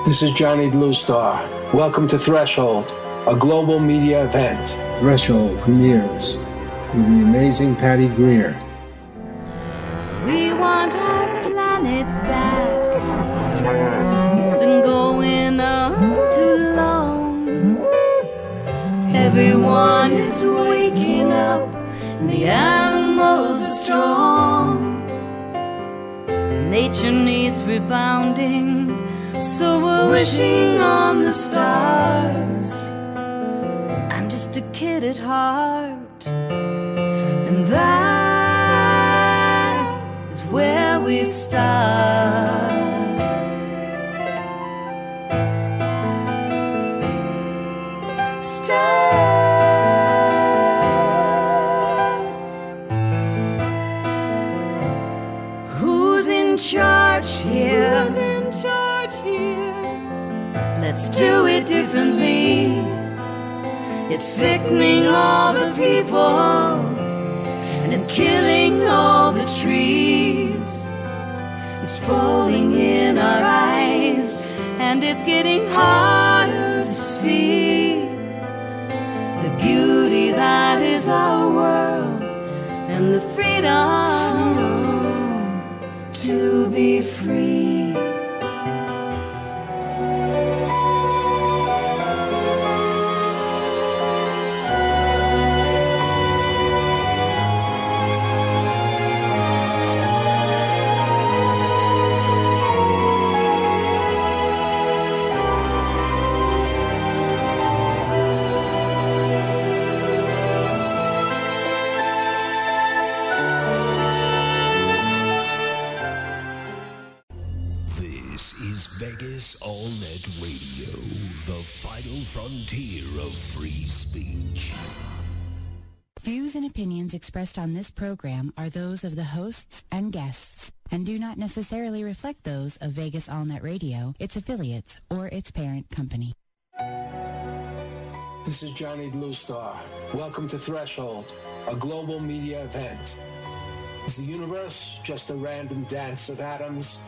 This is Johnny Bluestar. Welcome to Threshold, a global media event. Threshold premieres with the amazing Patty Greer. We want our planet back. It's been going on too long. Everyone is waking up, and the animals are strong. Nature needs rebounding, so we're wishing on the stars. I'm just a kid at heart, and that is where we start. Who's in charge here? Who's in charge here? Let's do it differently. It's sickening all the people, and it's killing all the trees. It's falling in our eyes, and it's getting harder to see the beauty that is our world, and the freedom to be free. All-Net Radio, the final frontier of free speech. Views and opinions expressed on this program are those of the hosts and guests and do not necessarily reflect those of Vegas All-Net Radio, its affiliates, or its parent company. This is Johnny Bluestar. Welcome to Threshold, a global media event. Is the universe just a random dance of atoms?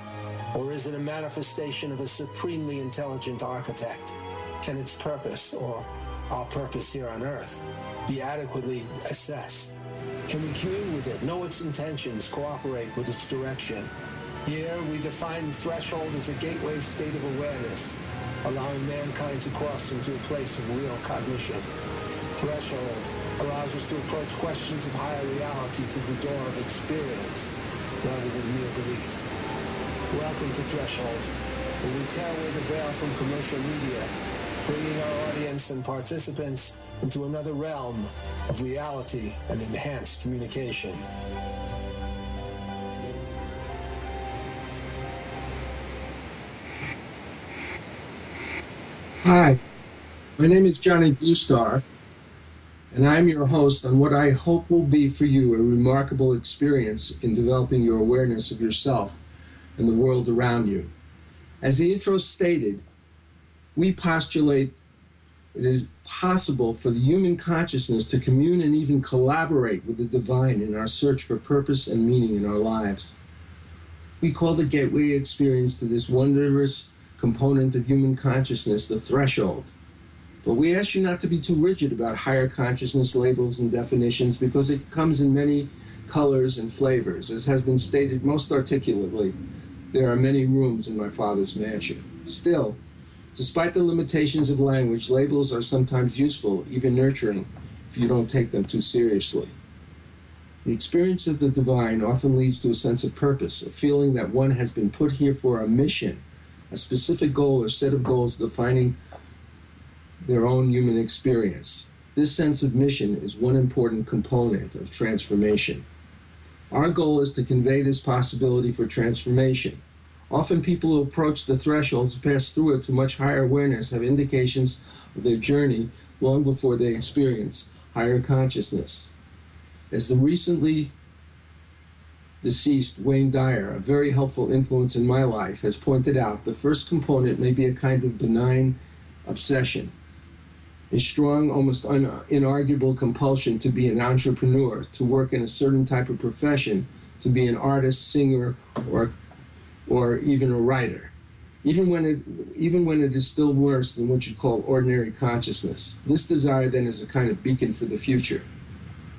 Or is it a manifestation of a supremely intelligent architect? Can its purpose, or our purpose here on Earth, be adequately assessed? Can we commune with it, know its intentions, cooperate with its direction? Here, we define threshold as a gateway state of awareness, allowing mankind to cross into a place of real cognition. Threshold allows us to approach questions of higher reality through the door of experience, rather than mere belief. Welcome to Threshold, where we tear away the veil from commercial media, bringing our audience and participants into another realm of reality and enhanced communication. Hi, my name is Johnny Bluestar, and I'm your host on what I hope will be for you a remarkable experience in developing your awareness of yourself and the world around you. As the intro stated, we postulate it is possible for the human consciousness to commune and even collaborate with the divine in our search for purpose and meaning in our lives. We call the gateway experience to this wondrous component of human consciousness the threshold. But we ask you not to be too rigid about higher consciousness labels and definitions, because it comes in many colors and flavors. As has been stated most articulately, there are many rooms in my Father's mansion. Still, despite the limitations of language, labels are sometimes useful, even nurturing, if you don't take them too seriously. The experience of the divine often leads to a sense of purpose, a feeling that one has been put here for a mission, a specific goal or set of goals defining their own human experience. This sense of mission is one important component of transformation. Our goal is to convey this possibility for transformation. Often people who approach the threshold to pass through it to much higher awareness have indications of their journey long before they experience higher consciousness. As the recently deceased Wayne Dyer, a very helpful influence in my life, has pointed out, the first component may be a kind of benign obsession, a strong, almost inarguable compulsion to be an entrepreneur, to work in a certain type of profession, to be an artist, singer, or even a writer. even when it is still worse than what you call ordinary consciousness. This desire then is a kind of beacon for the future.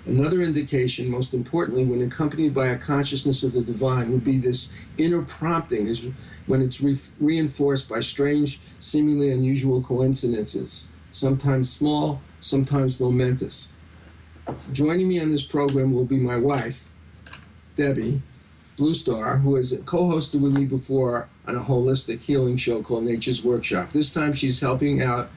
Another indication, most importantly, when accompanied by a consciousness of the divine, would be this inner prompting, is when it's reinforced by strange, seemingly unusual coincidences, sometimes small, sometimes momentous. Joining me on this program will be my wife, Debbie Bluestar, who has co-hosted with me before on a holistic healing show called Nature's Workshop. This time she's helping out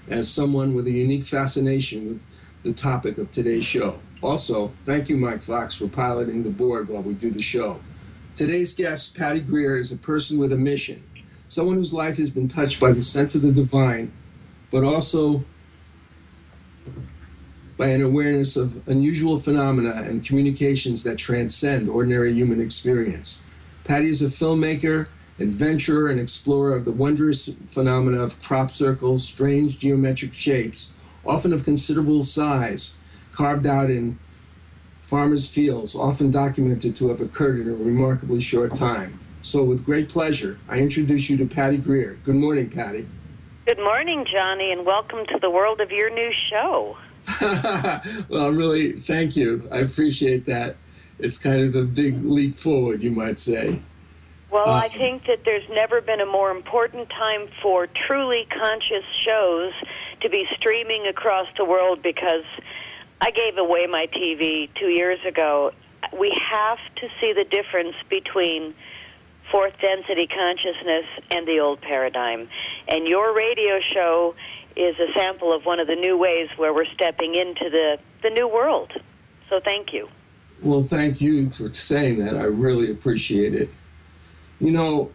as someone with a unique fascination with the topic of today's show. Also, thank you, Mike Fox, for piloting the board while we do the show. Today's guest, Patty Greer, is a person with a mission, someone whose life has been touched by the scent of the divine, but also by an awareness of unusual phenomena and communications that transcend ordinary human experience. Patty is a filmmaker, adventurer, and explorer of the wondrous phenomena of crop circles, strange geometric shapes, often of considerable size, carved out in farmers' fields, often documented to have occurred in a remarkably short time. So with great pleasure, I introduce you to Patty Greer. Good morning, Patty. Good morning, Johnny, and welcome to the world of your new show. Well, really, thank you. I appreciate that. It's kind of a big leap forward, you might say. Well, I think that there's never been a more important time for truly conscious shows to be streaming across the world, because I gave away my TV 2 years ago. We have to see the difference between fourth density consciousness and the old paradigm. And your radio show is a sample of one of the new ways where we're stepping into the new world. So thank you. Well, thank you for saying that. I really appreciate it. You know,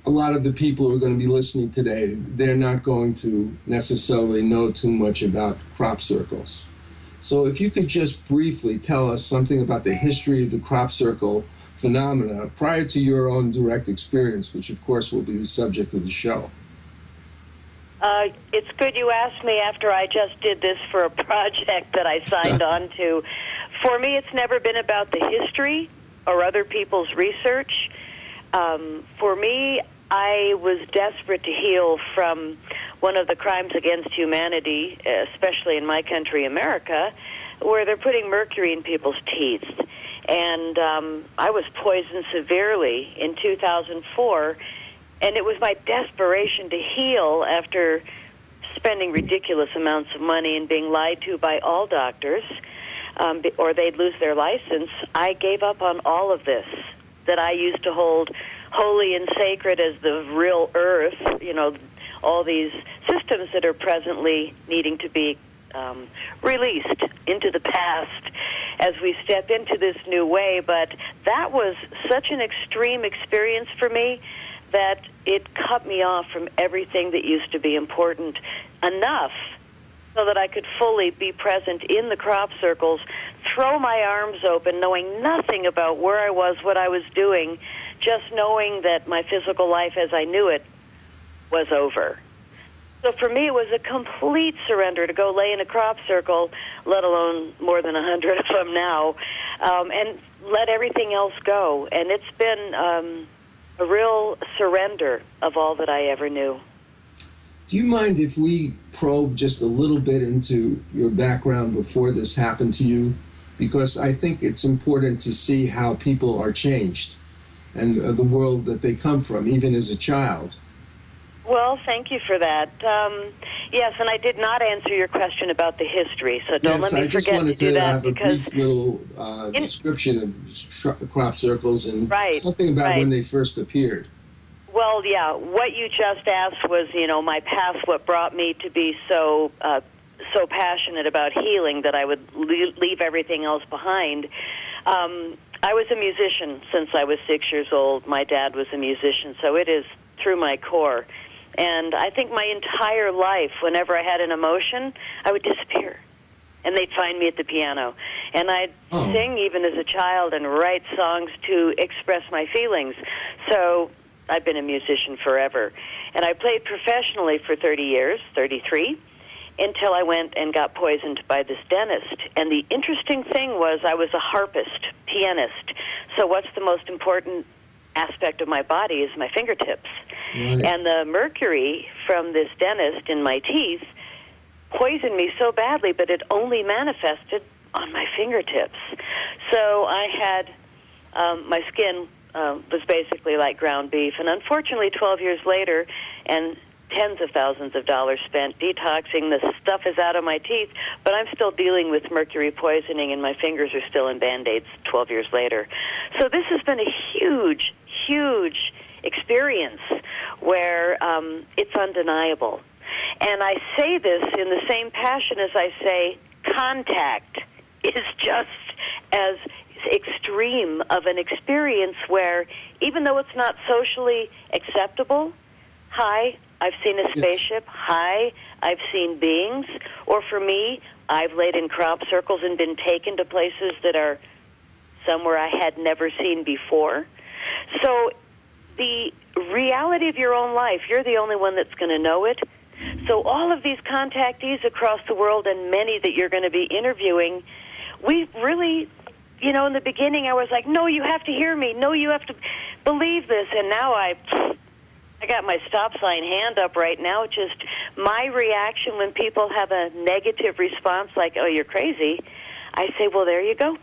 a lot of the people who are going to be listening today, they're not going to necessarily know too much about crop circles. So if you could just briefly tell us something about the history of the crop circle phenomena prior to your own direct experience, which of course will be the subject of the show. It's good you asked me after I just did this for a project that I signed on to. For me, it's never been about the history or other people's research. For me, I was desperate to heal from one of the crimes against humanity, especially in my country, America, where they're putting mercury in people's teeth. And I was poisoned severely in 2004, and it was my desperation to heal after spending ridiculous amounts of money and being lied to by all doctors, or they'd lose their license. I gave up on all of this that I used to hold holy and sacred as the real earth, you know, all these systems that are presently needing to be released into the past as we step into this new way. But that was such an extreme experience for me that it cut me off from everything that used to be important enough so that I could fully be present in the crop circles, throw my arms open, knowing nothing about where I was, what I was doing, just knowing that my physical life as I knew it was over. So for me, it was a complete surrender to go lay in a crop circle, let alone more than 100 of them now, and let everything else go. And it's been a real surrender of all that I ever knew. Do you mind if we probe just a little bit into your background before this happened to you? Because I think it's important to see how people are changed and the world that they come from, even as a child. Well, thank you for that. Yes, and I did not answer your question about the history, so don't let me forget to do that. Yes, I just wanted to have a brief little description of crop circles and something about when they first appeared. Well, yeah, what you just asked was, you know, my past, what brought me to be so passionate about healing that I would leave everything else behind. I was a musician since I was 6 years old. My dad was a musician, so it is through my core. And I think my entire life, whenever I had an emotion, I would disappear. And they'd find me at the piano. And I'd sing even as a child and write songs to express my feelings. So I've been a musician forever. And I played professionally for 30 years, 33, until I went and got poisoned by this dentist. And the interesting thing was I was a harpist, pianist. So what's the most important aspect of my body is my fingertips. Right. And the mercury from this dentist in my teeth poisoned me so badly, but it only manifested on my fingertips. So I had, my skin was basically like ground beef. And unfortunately, 12 years later, and tens of thousands of dollars spent detoxing, the stuff is out of my teeth, but I'm still dealing with mercury poisoning, and my fingers are still in Band-Aids 12 years later. So this has been a huge, huge experience where it's undeniable. And I say this in the same passion as I say contact is just as extreme of an experience where, even though it's not socially acceptable, hi, I've seen a spaceship, hi, I've seen beings, or for me, I've laid in crop circles and been taken to places that are somewhere I had never seen before. So the reality of your own life, you're the only one that's going to know it. So all of these contactees across the world and many that you're going to be interviewing, we really, in the beginning I was like, no, you have to hear me. No, you have to believe this. And now I got my stop sign hand up right now. Just my reaction when people have a negative response like, oh, you're crazy, I say, well, there you go.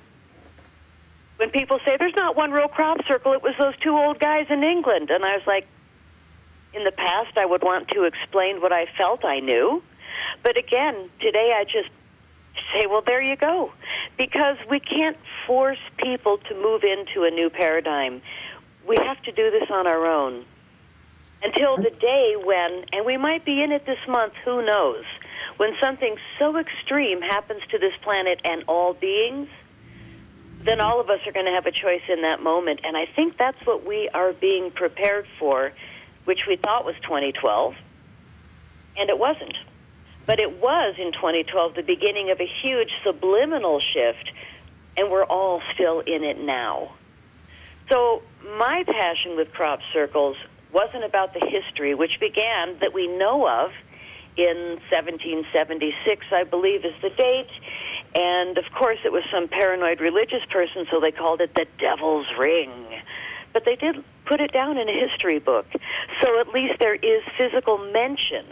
When people say, there's not one real crop circle, it was those two old guys in England. And I was like, in the past, I would want to explain what I felt I knew. But again, today I just say, well, there you go. Because we can't force people to move into a new paradigm. We have to do this on our own. Until the day when, and we might be in it this month, who knows, when something so extreme happens to this planet and all beings, then all of us are going to have a choice in that moment. And I think that's what we are being prepared for, which we thought was 2012, and it wasn't. But it was in 2012 the beginning of a huge subliminal shift, and we're all still in it now. So my passion with crop circles wasn't about the history, which began, that we know of, in 1776, I believe is the date. And, of course, it was some paranoid religious person, so they called it the Devil's Ring. But they did put it down in a history book. So at least there is physical mention.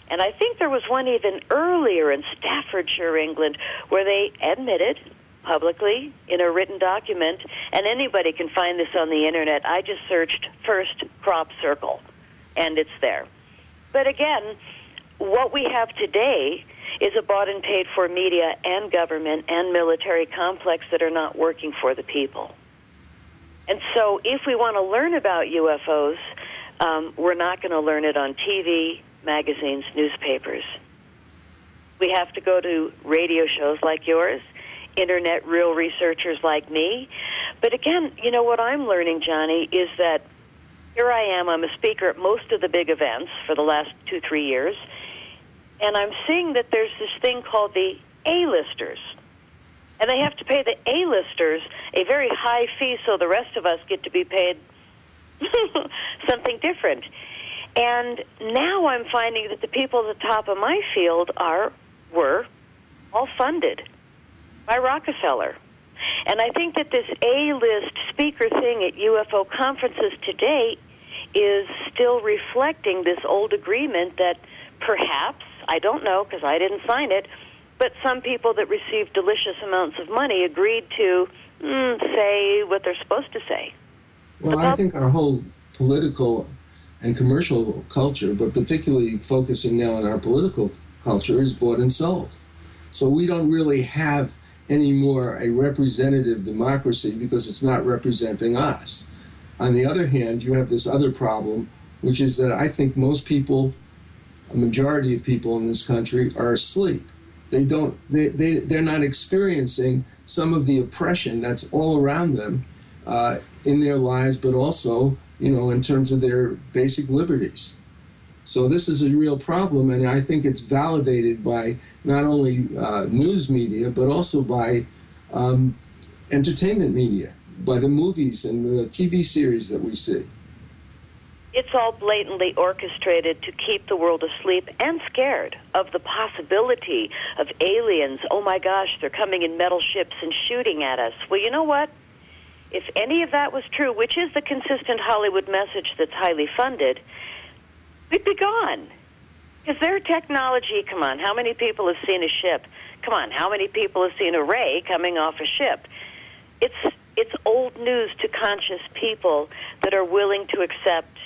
And I think there was one even earlier in Staffordshire, England, where they admitted publicly in a written document, and anybody can find this on the Internet. I just searched first crop circle, and it's there. But again, what we have today is a bought and paid for media and government and military complex that are not working for the people. And so if we want to learn about UFOs, we're not going to learn it on TV, magazines, newspapers. We have to go to radio shows like yours, Internet real researchers like me. But again, what I'm learning, Johnny, is that here I am, I'm a speaker at most of the big events for the last 2-3 years, and I'm seeing that there's this thing called the A-listers. And they have to pay the A-listers a very high fee so the rest of us get to be paid something different. And now I'm finding that the people at the top of my field were all funded by Rockefeller. And I think that this A-list speaker thing at UFO conferences today is still reflecting this old agreement that perhaps, I don't know because I didn't sign it, but some people that received delicious amounts of money agreed to say what they're supposed to say. Well, I think our whole political and commercial culture, but particularly focusing now on our political culture, is bought and sold. So we don't really have anymore a representative democracy because it's not representing us. On the other hand, you have this other problem, which is that I think most people, a majority of people in this country, are asleep. They're not experiencing some of the oppression that's all around them in their lives, but also, in terms of their basic liberties. So this is a real problem, and I think it's validated by not only news media, but also by entertainment media, by the movies and the TV series that we see. It's all blatantly orchestrated to keep the world asleep and scared of the possibility of aliens. Oh my gosh, they're coming in metal ships and shooting at us. Well, you know what? if any of that was true, which is the consistent Hollywood message that's highly funded, we'd be gone. Because their technology, come on, how many people have seen a ship? Come on, how many people have seen a ray coming off a ship? It's old news to conscious people that are willing to accept,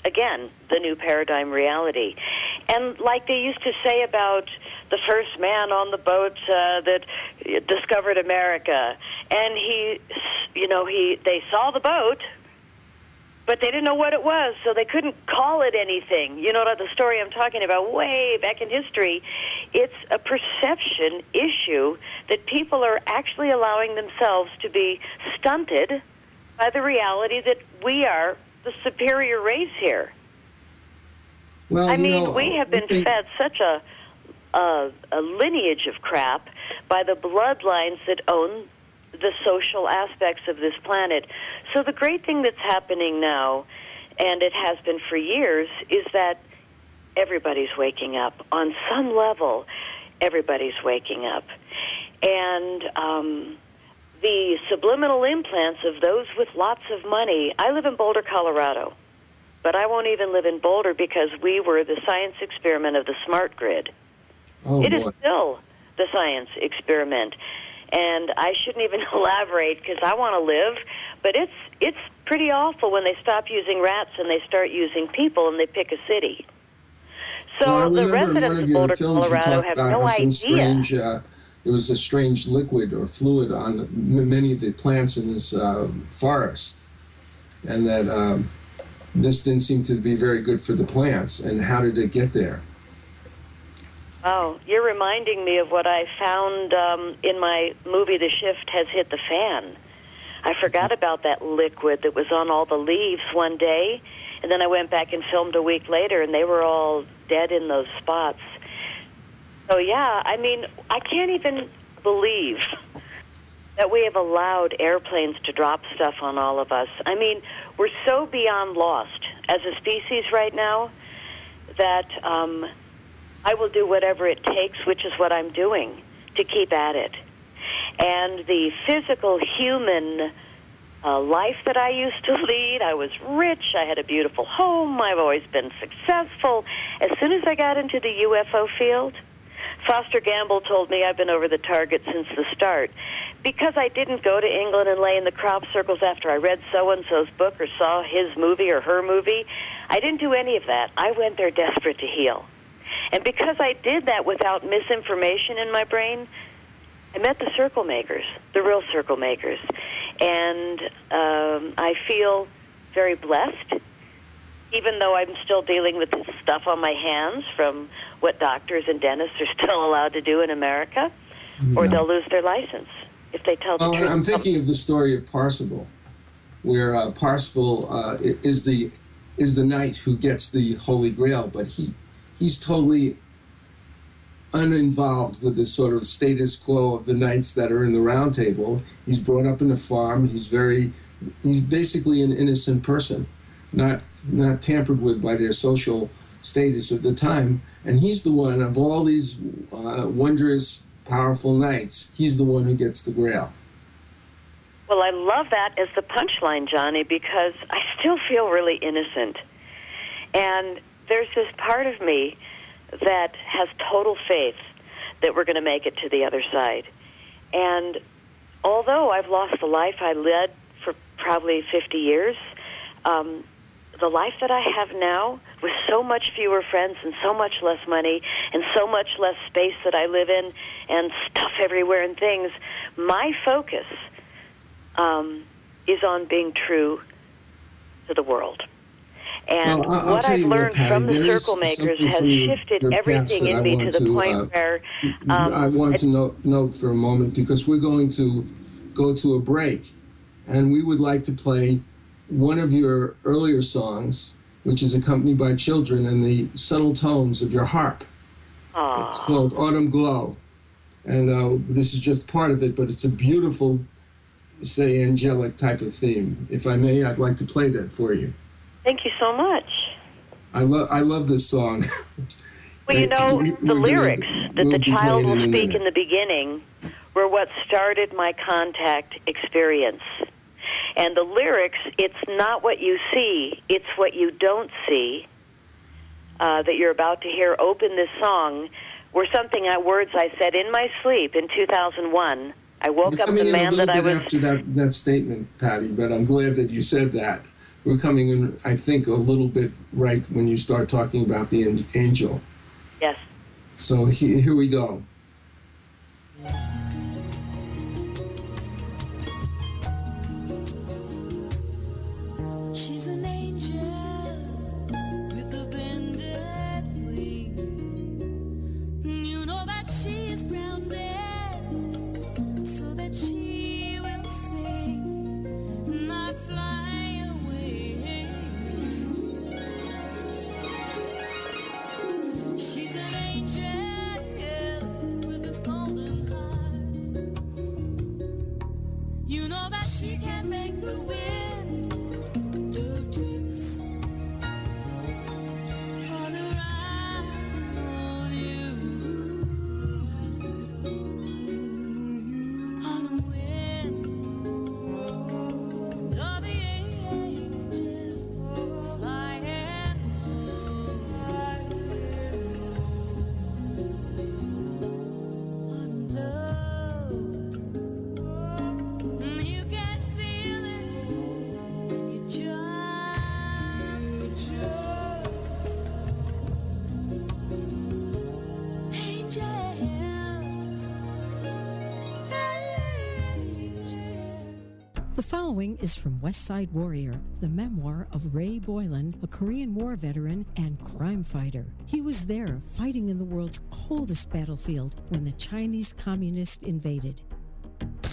again, the new paradigm reality. And like they used to say about the first man on the boat that discovered America, and they saw the boat, but they didn't know what it was, so they couldn't call it anything. You know the story I'm talking about way back in history. It's a perception issue that people are actually allowing themselves to be stunted by the reality that we are the superior race here. Well, I mean, we have been fed such a lineage of crap by the bloodlines that own the social aspects of this planet. So the great thing that's happening now, and it has been for years, is that everybody's waking up. On some level, everybody's waking up. And the subliminal implants of those with lots of money. I live in Boulder, Colorado, but I won't even live in Boulder because we were the science experiment of the smart grid. It is still the science experiment. And I shouldn't even elaborate because I want to live, but it's pretty awful when they stop using rats and they start using people and they pick a city. So the residents of Boulder, Colorado have no idea. There was a strange liquid or fluid on many of the plants in this forest, and that this didn't seem to be very good for the plants. And how did it get there? Oh, you're reminding me of what I found in my movie, The Shift Has Hit the Fan. I forgot about that liquid that was on all the leaves one day, and then I went back and filmed a week later, and they were all dead in those spots. So, yeah, I mean, I can't even believe that we have allowed airplanes to drop stuff on all of us. I mean, we're so beyond lost as a species right now that I will do whatever it takes, which is what I'm doing, to keep at it. And the physical human life that I used to lead, I was rich, I had a beautiful home, I've always been successful. As soon as I got into the UFO field, Foster Gamble told me I've been over the target since the start. Because I didn't go to England and lay in the crop circles after I read so-and-so's book or saw his movie or her movie, I didn't do any of that. I went there desperate to heal. And because I did that without misinformation in my brain, I met the circle makers, the real circle makers. And I feel very blessed, even though I'm still dealing with this stuff on my hands from what doctors and dentists are still allowed to do in America, or they'll lose their license if they tell the truth. I'm thinking of the story of Parsifal, where Parsifal is the knight who gets the Holy Grail, but he's totally uninvolved with the sort of status quo of the knights that are in the round table. He's brought up in a farm. He's basically an innocent person, not tampered with by their social status of the time. And he's the one of all these wondrous, powerful knights. He's the one who gets the Grail. Well, I love that as the punchline, Johnny, because I still feel really innocent. And there's this part of me that has total faith that we're going to make it to the other side. And although I've lost the life I led for probably 50 years, the life that I have now, with so much fewer friends and so much less money and so much less space that I live in and stuff everywhere and things, my focus is on being true to the the And what I've learned from the circle makers has shifted everything in me to the point where... I want to note for a moment, because we're going to go to a break, and we would like to play one of your earlier songs, which is accompanied by children and the subtle tones of your harp. Aww. It's called Autumn Glow. And this is just part of it, but it's a beautiful, say, angelic type of theme. If I may, I'd like to play that for you. Thank you so much. I love this song. Well, you know, the lyrics that the child will speak in the beginning were what started my contact experience. And the lyrics, it's not what you see, it's what you don't see, that you're about to hear open this song, were words I said in my sleep in 2001. I woke up the man that I was... after that statement, Patty, but I'm glad that you said that. We're coming in, I think, a little bit right when you start talking about the angel. Yes. So here we go. She's an angel with a bended wing. You know that she is grounded so that she will sing, not fly away. She's an angel with a golden heart. You know that she can make the wind do tricks all around you. On a wind, and all the angels flying low. On love, you can feel it when you just angels. The following is from West Side Warrior, the memoir of Ray Boylan, a Korean War veteran and crime fighter. He was there fighting in the world's coldest battlefield when the Chinese communists invaded.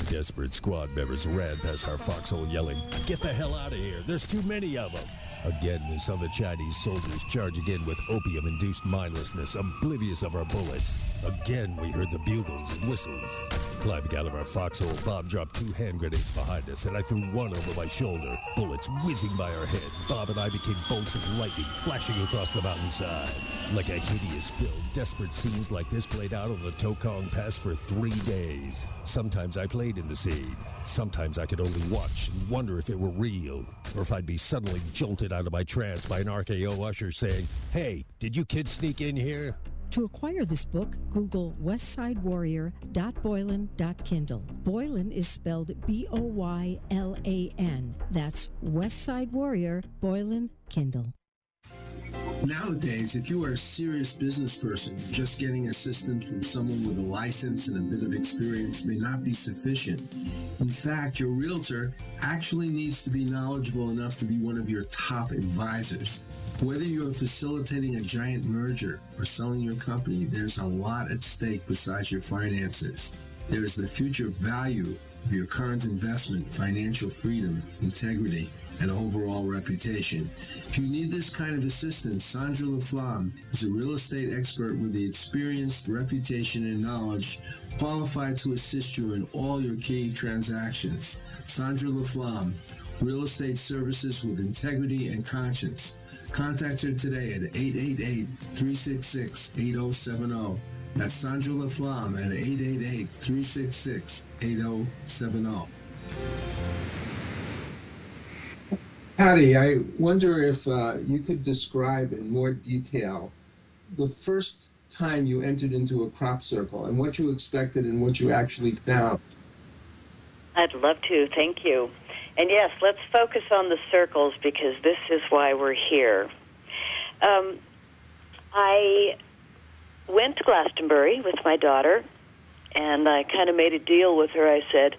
Desperate squad members ran past our foxhole yelling, "Get the hell out of here, there's too many of them." Again, we saw the Chinese soldiers charging in with opium-induced mindlessness, oblivious of our bullets. Again, we heard the bugles and whistles. Climbing out of our foxhole, Bob dropped 2 hand grenades behind us, and I threw one over my shoulder. Bullets whizzing by our heads, Bob and I became bolts of lightning flashing across the mountainside. Like a hideous film, desperate scenes like this played out on the Tokong Pass for 3 days. Sometimes I played in the scene. Sometimes I could only watch and wonder if it were real, or if I'd be suddenly jolted out of my trance by an RKO usher saying, "Hey, did you kids sneak in here?" To acquire this book, Google westsidewarrior.boylan.kindle. Boylan is spelled Boylan. That's Westside Warrior, Boylan, Kindle. Nowadays, if you are a serious business person, just getting assistance from someone with a license and a bit of experience may not be sufficient. In fact, your realtor actually needs to be knowledgeable enough to be one of your top advisors. Whether you are facilitating a giant merger or selling your company, there's a lot at stake besides your finances. There is the future value of your current investment, financial freedom, integrity, and overall reputation. If you need this kind of assistance, Sandra LaFlamme is a real estate expert with the experience, reputation, and knowledge qualified to assist you in all your key transactions. Sandra LaFlamme, real estate services with integrity and conscience. Contact her today at 888-366-8070. That's Sandra LaFlamme at 888-366-8070. Patty, I wonder if you could describe in more detail the first time you entered into a crop circle and what you expected and what you actually found. I'd love to. Thank you. And yes, let's focus on the circles because this is why we're here. I went to Glastonbury with my daughter, and I kind of made a deal with her. I said,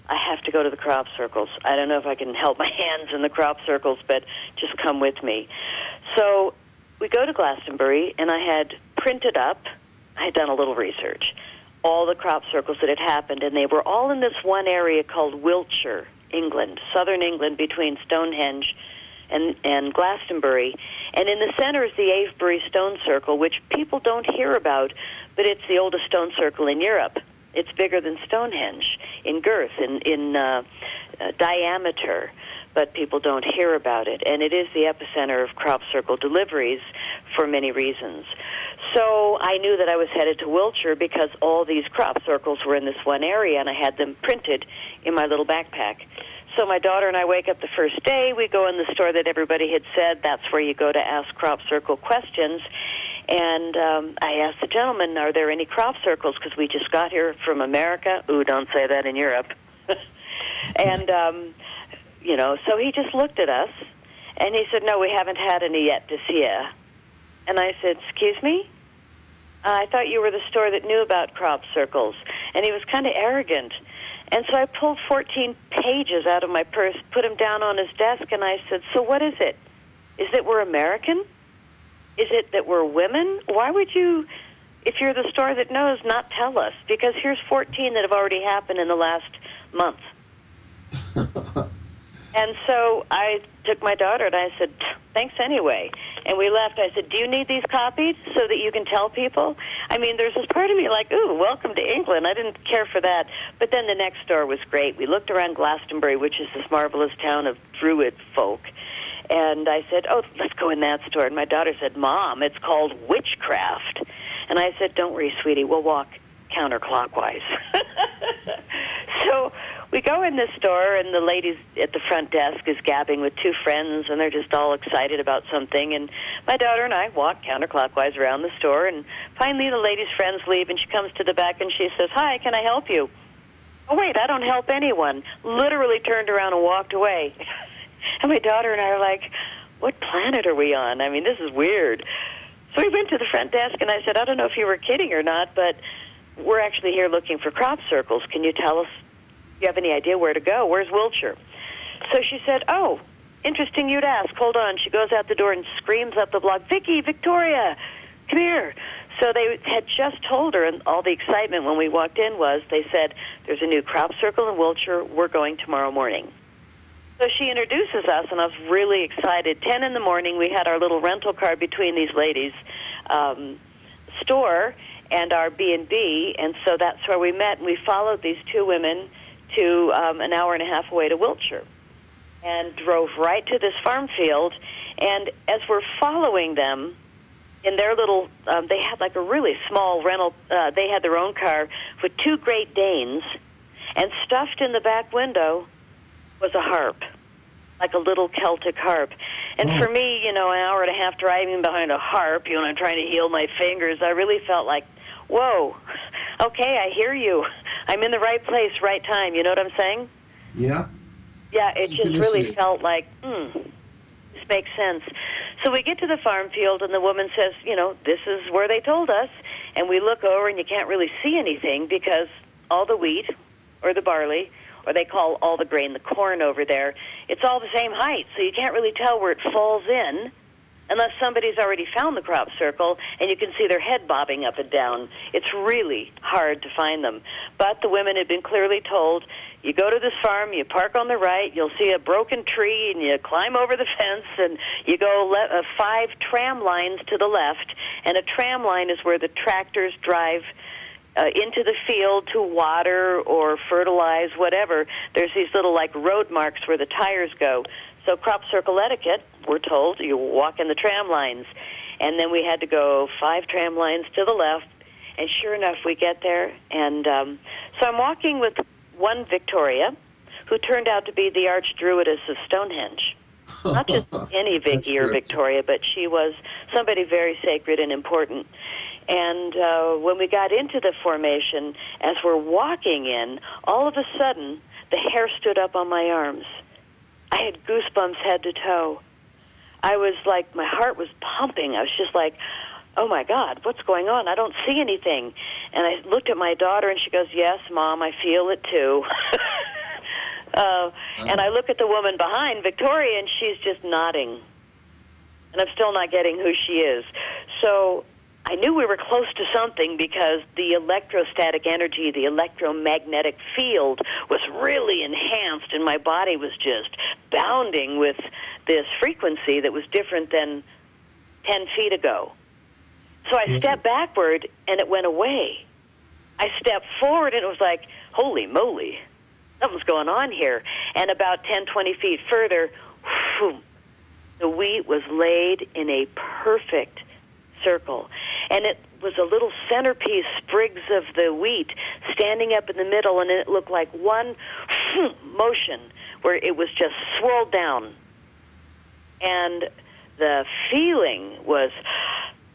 I have to go to the crop circles. I don't know if I can help my hands in the crop circles, but just come with me. So we go to Glastonbury, and I had printed up, I had done a little research, all the crop circles that had happened, and they were all in this one area called Wiltshire, England, southern England, between Stonehenge and Glastonbury. And in the center is the Avebury Stone Circle, which people don't hear about, but it's the oldest stone circle in Europe. It's bigger than Stonehenge in girth, in diameter, but people don't hear about it. And it is the epicenter of crop circle deliveries for many reasons. So I knew that I was headed to Wiltshire because all these crop circles were in this one area, and I had them printed in my little backpack. So my daughter and I wake up the first day. We go in the store that everybody had said that's where you go to ask crop circle questions. And I asked the gentleman, are there any crop circles? Because we just got here from America. Ooh, don't say that in Europe. And, you know, so he just looked at us, and he said, no, we haven't had any yet this year. And I said, excuse me? I thought you were the store that knew about crop circles. And he was kind of arrogant. And so I pulled 14 pages out of my purse, put them down on his desk, and I said, so what is it? Is it we're American? Is it that we're women? Why would you, if you're the store that knows, not tell us? Because here's 14 that have already happened in the last month. And so I took my daughter, and I said, thanks anyway. And we left. I said, do you need these copied so that you can tell people? I mean, there's this part of me like, ooh, welcome to England. I didn't care for that. But then the next store was great. We looked around Glastonbury, which is this marvelous town of Druid folk. And I said, oh, let's go in that store. And my daughter said, Mom, it's called witchcraft. And I said, don't worry, sweetie, we'll walk counterclockwise. So we go in this store, and the lady at the front desk is gabbing with two friends, and they're just all excited about something. And my daughter and I walk counterclockwise around the store, and finally the lady's friends leave, and she comes to the back, and she says, hi, can I help you? Oh, wait, I don't help anyone. Literally turned around and walked away. And my daughter and I are like, what planet are we on? I mean, this is weird. So we went to the front desk, and I said, I don't know if you were kidding or not, but we're actually here looking for crop circles. Can you tell us, do you have any idea where to go? Where's Wiltshire? So she said, oh, interesting you'd ask. Hold on. She goes out the door and screams up the block, Vicki, Victoria, come here. So they had just told her, and all the excitement when we walked in was, they said, there's a new crop circle in Wiltshire. We're going tomorrow morning. So she introduces us, and I was really excited. 10 in the morning, we had our little rental car between these ladies' store and our B&B, and so that's where we met. And we followed these two women to an hour and a half away to Wiltshire and drove right to this farm field. And as we're following them in their little, they had like a really small rental, they had their own car with two Great Danes, and stuffed in the back window was a harp, like a little Celtic harp. And for me, you know, an hour and a half driving behind a harp, you know, I'm trying to heal my fingers, I really felt like, whoa, okay, I hear you. I'm in the right place, right time. You know what I'm saying? Yeah. Yeah, it just really felt like, this makes sense. So we get to the farm field, and the woman says, you know, this is where they told us. And we look over, and you can't really see anything because all the wheat or the barley, or they call all the grain the corn over there, it's all the same height, so you can't really tell where it falls in unless somebody's already found the crop circle and you can see their head bobbing up and down. It's really hard to find them. But the women had been clearly told, you go to this farm, you park on the right, you'll see a broken tree, and you climb over the fence, and you go 5 tram lines to the left, and a tram line is where the tractors drive into the field to water or fertilize, whatever. There's these little, like, road marks where the tires go. So crop circle etiquette, we're told, you walk in the tram lines. And then we had to go 5 tram lines to the left, and sure enough, we get there. And so I'm walking with one Victoria, who turned out to be the archdruidess of Stonehenge. Not just any Vicky or Victoria, but she was somebody very sacred and important. And when we got into the formation, as we're walking in, all of a sudden, the hair stood up on my arms. I had goosebumps head to toe. I was like, my heart was pumping. I was just like, oh, my God, what's going on? I don't see anything. And I looked at my daughter, and she goes, yes, Mom, I feel it, too. And I look at the woman behind, Victoria, and she's just nodding. And I'm still not getting who she is. So I knew we were close to something because the electrostatic energy, the electromagnetic field was really enhanced, and my body was just bounding with this frequency that was different than 10 feet ago. So I stepped backward, and it went away. I stepped forward, and it was like, holy moly, something's going on here. And about 10, 20 feet further, whew, the wheat was laid in a perfect circle. And it was a little centerpiece, sprigs of the wheat, standing up in the middle, and it looked like one motion where it was just swirled down. And the feeling was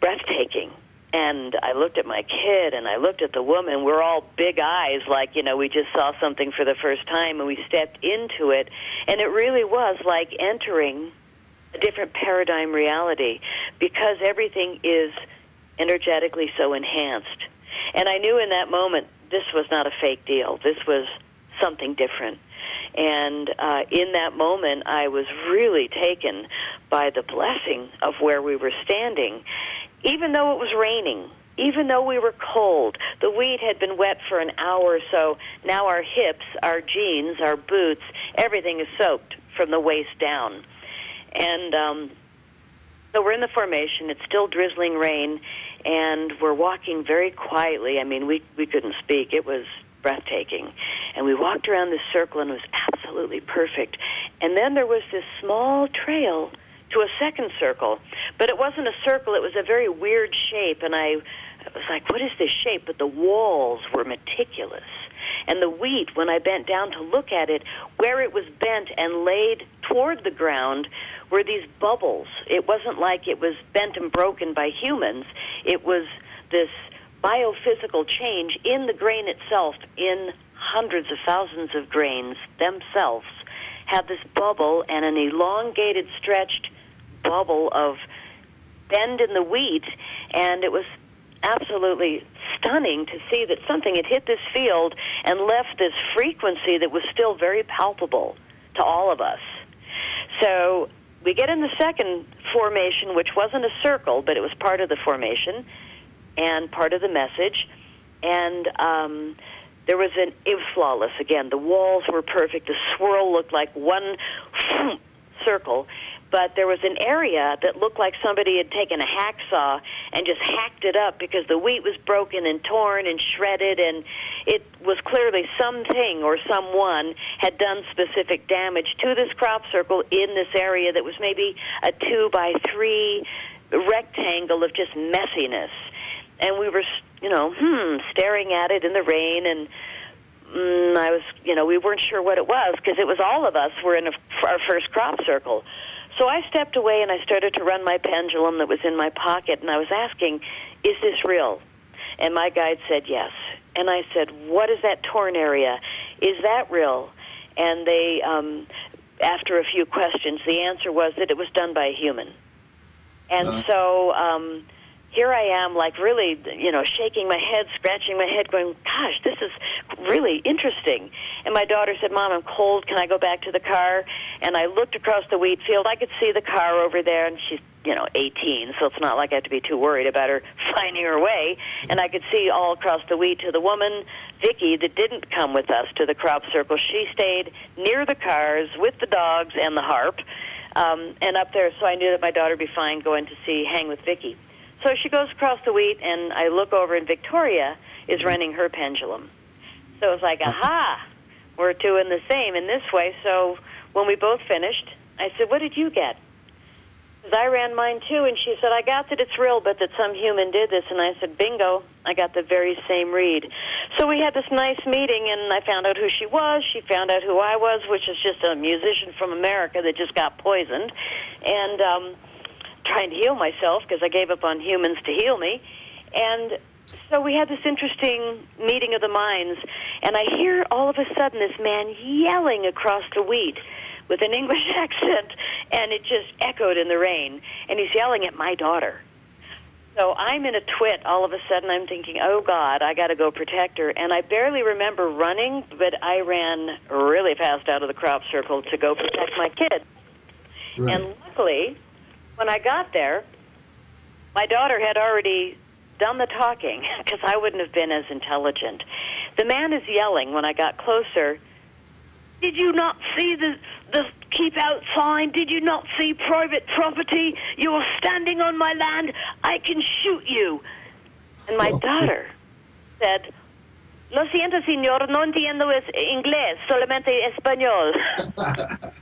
breathtaking. And I looked at my kid, and I looked at the woman. We're all big eyes, like, we just saw something for the first time, and we stepped into it. And it really was like entering a different paradigm reality, because everything is energetically so enhanced. And I knew in that moment this was not a fake deal. This was something different. And in that moment, I was really taken by the blessing of where we were standing. Even though it was raining, even though we were cold, the wheat had been wet for an hour or so. Now our hips, our jeans, our boots, everything is soaked from the waist down. And so we're in the formation. It's still drizzling rain, and we're walking very quietly. I mean, we couldn't speak. It was breathtaking. And we walked around this circle, and it was absolutely perfect. And then there was this small trail to a second circle, but it wasn't a circle. It was a very weird shape, and I was like, what is this shape? But the walls were meticulous. And the wheat, when I bent down to look at it, where it was bent and laid toward the ground were these bubbles. It wasn't like it was bent and broken by humans. It was this biophysical change in the grain itself, in hundreds of thousands of grains themselves, had this bubble and an elongated, stretched bubble of bend in the wheat, and it was absolutely stunning to see that something had hit this field and left this frequency that was still very palpable to all of us. So we get in the second formation, which wasn't a circle, but it was part of the formation and part of the message, and it was flawless. Again, the walls were perfect. The swirl looked like one circle, but there was an area that looked like somebody had taken a hacksaw and just hacked it up, because the wheat was broken and torn and shredded, and it was clearly something or someone had done specific damage to this crop circle in this area that was maybe a 2x3 rectangle of just messiness. And we were, staring at it in the rain, and I was, we weren't sure what it was, because it was all of us were in our first crop circle. So I stepped away, and I started to run my pendulum that was in my pocket, and I was asking, is this real? And my guide said yes. And I said, what is that torn area? Is that real? And they, after a few questions, the answer was that it was done by a human. And so here I am, like really, shaking my head, scratching my head, going, gosh, this is really interesting. And my daughter said, Mom, I'm cold. Can I go back to the car? And I looked across the wheat field. I could see the car over there, and she's, 18, so it's not like I have to be too worried about her finding her way. And I could see all across the wheat to the woman, Vicky, that didn't come with us to the crop circle. She stayed near the cars with the dogs and the harp, and up there, so I knew that my daughter would be fine going to hang with Vicky. So she goes across the wheat, and I look over, and Victoria is running her pendulum. So it's like, aha, we're doing the same in this way. So when we both finished, I said, what did you get? Because I ran mine too, and she said, I got that it's real, but that some human did this. And I said, bingo, I got the very same read. So we had this nice meeting, and I found out who she was. She found out who I was, which is just a musician from America that just got poisoned. And trying to heal myself, because I gave up on humans to heal me. And so we had this interesting meeting of the minds, and I hear all of a sudden this man yelling across the wheat with an English accent, and it just echoed in the rain, and he's yelling at my daughter. So I'm in a twit. All of a sudden I'm thinking, oh, God, I got to go protect her. And I barely remember running, but I ran really fast out of the crop circle to go protect my kid. Right. And luckily, when I got there, my daughter had already done the talking, because I wouldn't have been as intelligent. The man is yelling when I got closer, did you not see the keep out sign? Did you not see private property? You are standing on my land. I can shoot you. And my daughter said, lo siento, señor, no entiendo inglés, solamente español.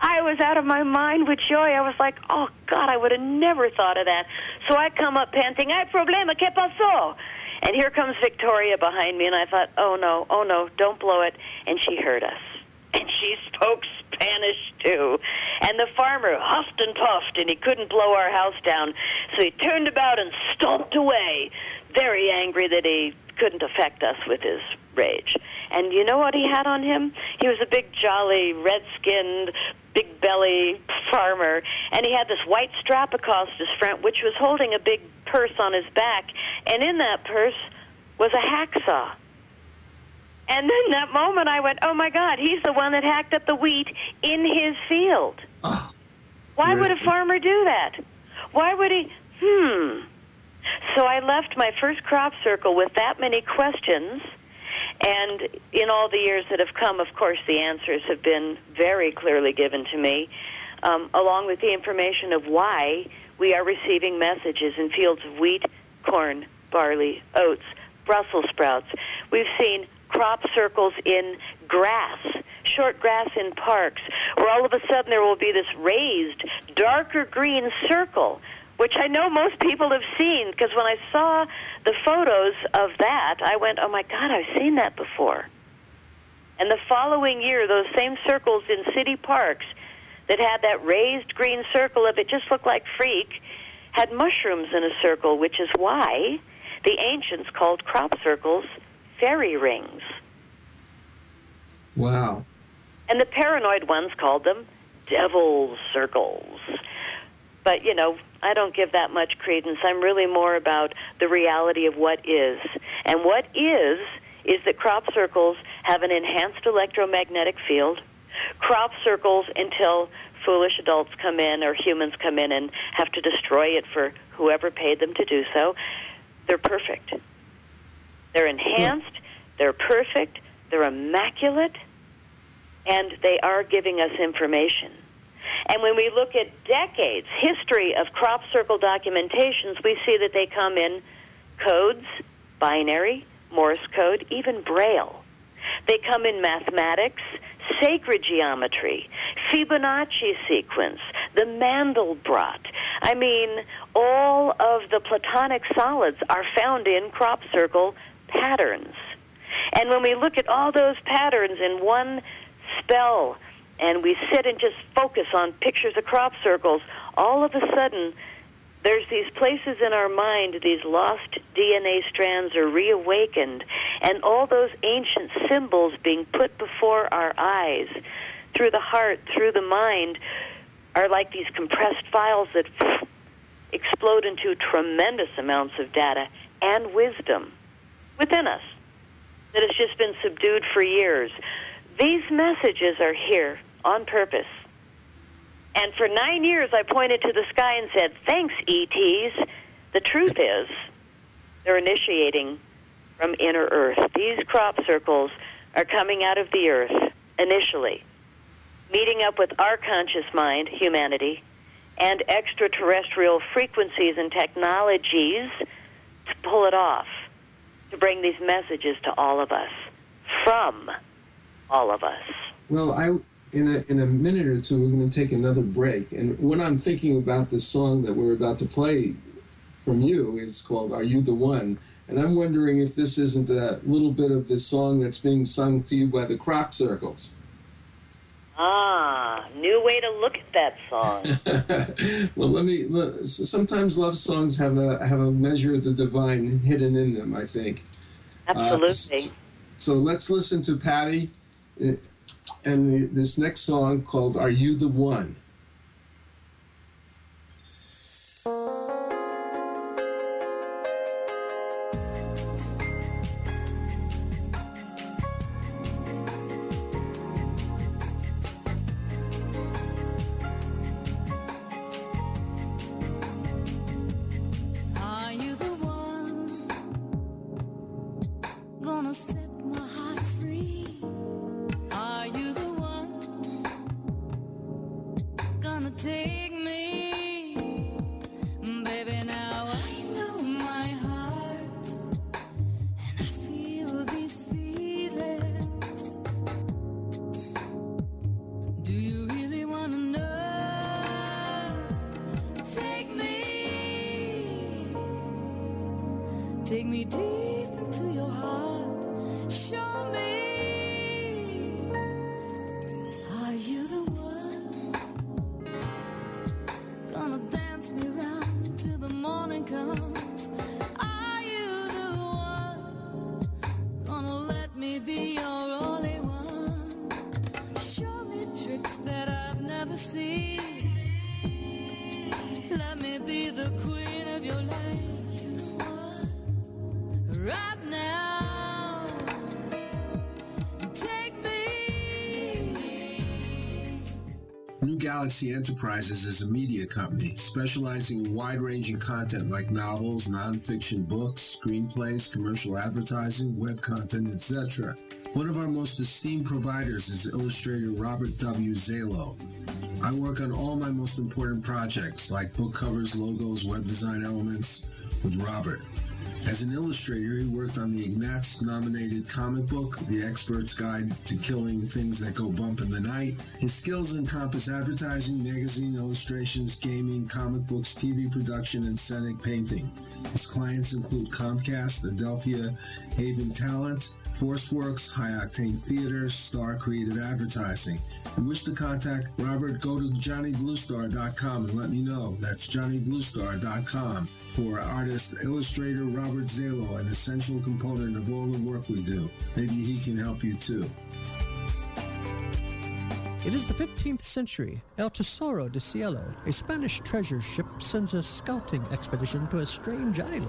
I was out of my mind with joy. I was like, oh, God, I would have never thought of that. So I come up panting, hay problema, ¿qué pasó? And here comes Victoria behind me, and I thought, oh, no, don't blow it. And she heard us. and she spoke Spanish too. And the farmer huffed and puffed, and he couldn't blow our house down, so he turned about and stomped away, very angry that he couldn't affect us with his rage. And you know what he had on him? He was a big, jolly, red-skinned, big-belly farmer, and he had this white strap across his front, which was holding a big purse on his back, and in that purse was a hacksaw. And in that moment, I went, oh, my God, he's the one that hacked up the wheat in his field. Oh, Why really? would a farmer do that? Why would he? So I left my first crop circle with that many questions, and in all the years that have come, of course, the answers have been very clearly given to me, along with the information of why we are receiving messages in fields of wheat, corn, barley, oats, Brussels sprouts. We've seen crop circles in grass, short grass in parks, where all of a sudden there will be this raised, darker green circle, which I know most people have seen, because when I saw the photos of that, I went, oh, my God, I've seen that before. And the following year, those same circles in city parks that had that raised green circle of it just looked like freak, had mushrooms in a circle, which is why the ancients called crop circles fairy rings. Wow. And the paranoid ones called them devil's circles. But, you know, I don't give that much credence. I'm really more about the reality of what is. And what is that crop circles have an enhanced electromagnetic field. Crop circles, until foolish adults come in or humans come in and have to destroy it for whoever paid them to do so, they're perfect. They're enhanced, they're perfect, they're immaculate, and they are giving us information. And when we look at decades, history of crop circle documentations, we see that they come in codes, binary, Morse code, even Braille. They come in mathematics, sacred geometry, Fibonacci sequence, the Mandelbrot. I mean, all of the Platonic solids are found in crop circle patterns. And when we look at all those patterns in one spell, and we sit and just focus on pictures of crop circles, all of a sudden, there's these places in our mind, these lost DNA strands are reawakened, and all those ancient symbols being put before our eyes, through the heart, through the mind, are like these compressed files that explode into tremendous amounts of data and wisdom within us that has just been subdued for years. These messages are here on purpose. And for 9 years, I pointed to the sky and said, thanks, ETs. The truth is, they're initiating from inner Earth. These crop circles are coming out of the Earth, initially, meeting up with our conscious mind, humanity, and extraterrestrial frequencies and technologies to pull it off, to bring these messages to all of us, from all of us. Well, in a minute or two, we're going to take another break. And when I'm thinking about this song that we're about to play from you, is called Are You the One? And I'm wondering if this isn't a little bit of this song that's being sung to you by the crop circles. Ah, new way to look at that song. Well, sometimes love songs have a measure of the divine hidden in them, I think. Absolutely. So let's listen to Patty and this next song called Are You the One? Are you the one gonna set my heart free? Are you the one gonna take me? Baby, now I know my heart, and I feel these feelings. Do you really wanna know? Take me deep into your heart. Show me comes. Are you the one gonna let me be your only one? Show me tricks that I've never seen. Let me be the queen of your life. You the one right now. Take me. New Galaxy Enterprises is a media company specializing in wide-ranging content like novels, nonfiction books, screenplays, commercial advertising, web content, etc. One of our most esteemed providers is illustrator Robert W. Zalo. I work on all my most important projects like book covers, logos, web design elements with Robert. As an illustrator, he worked on the Ignatz-nominated comic book, The Expert's Guide to Killing Things That Go Bump in the Night. His skills encompass advertising, magazine illustrations, gaming, comic books, TV production, and scenic painting. His clients include Comcast, Adelphia, Haven Talent, ForceWorks, High Octane Theater, Star Creative Advertising. If you wish to contact Robert, go to johnnybluestar.com and let me know. That's johnnybluestar.com. For artist, illustrator Robert Zalo, an essential component of all the work we do. Maybe he can help you too. It is the 15th century. El Tesoro de Cielo, a Spanish treasure ship, sends a scouting expedition to a strange island.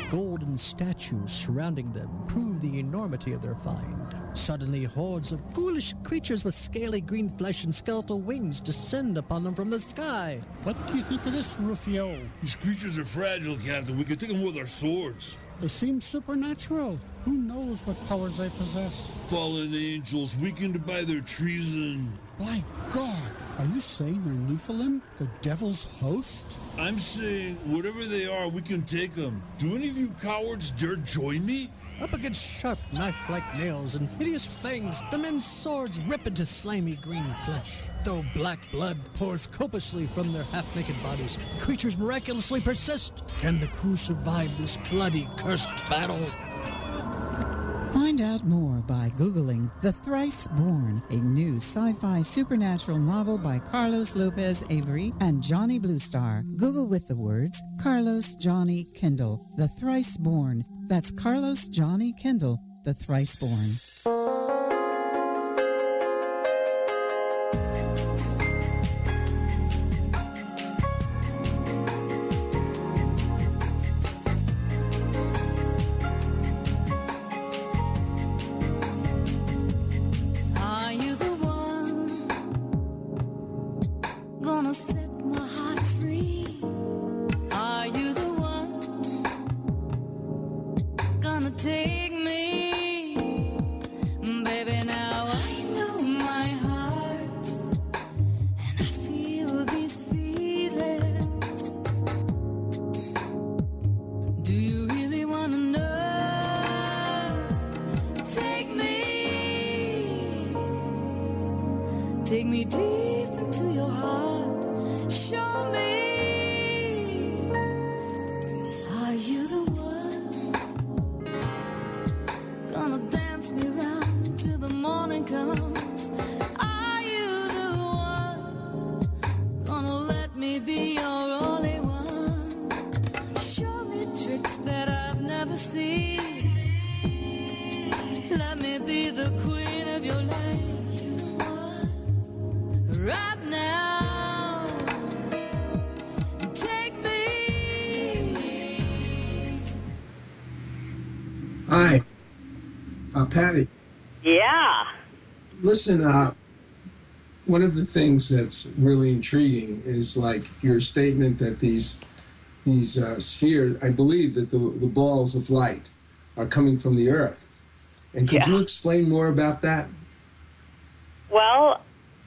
Golden statues surrounding them prove the enormity of their find. Suddenly, hordes of ghoulish creatures with scaly green flesh and skeletal wings descend upon them from the sky. What do you think of this, Rufio? These creatures are fragile, Captain. We can take them with our swords. They seem supernatural. Who knows what powers they possess? Fallen angels, weakened by their treason. My God, are you saying they're Nephilim, the devil's host? I'm saying, whatever they are, we can take them. Do any of you cowards dare join me? Up against sharp knife-like nails and hideous fangs, the men's swords rip into slimy green flesh. Though black blood pours copiously from their half-naked bodies, the creatures miraculously persist. Can the crew survive this bloody, cursed battle? Find out more by Googling The Thrice Born, a new sci-fi supernatural novel by Carlos Lopez Avery and Johnny Bluestar. Google with the words Carlos Johnny Kendall, The Thrice Born. That's Carlos Johnny Kendall, The Thrice Born. Take me deep into your heart. Show me. Are you the one gonna dance me round till the morning comes? Are you the one gonna let me be your only one? Show me tricks that I've never seen. Let me be the queen of your life. Right now, take me. Hi, Patty. Yeah. Listen, one of the things that's really intriguing is like your statement that these spheres, I believe that the balls of light are coming from the earth. And could you explain more about that? Well,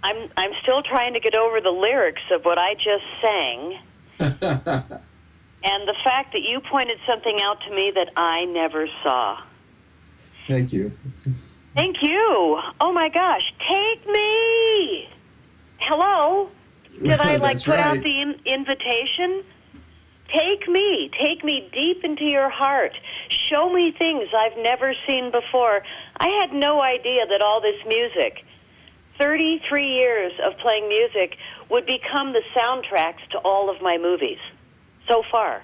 I'm still trying to get over the lyrics of what I just sang. And the fact that you pointed something out to me that I never saw. Thank you. Thank you. Oh, my gosh. Take me. Hello? Did I, put out the invitation? Take me. Take me deep into your heart. Show me things I've never seen before. I had no idea that all this music, 33 years of playing music, would become the soundtracks to all of my movies so far.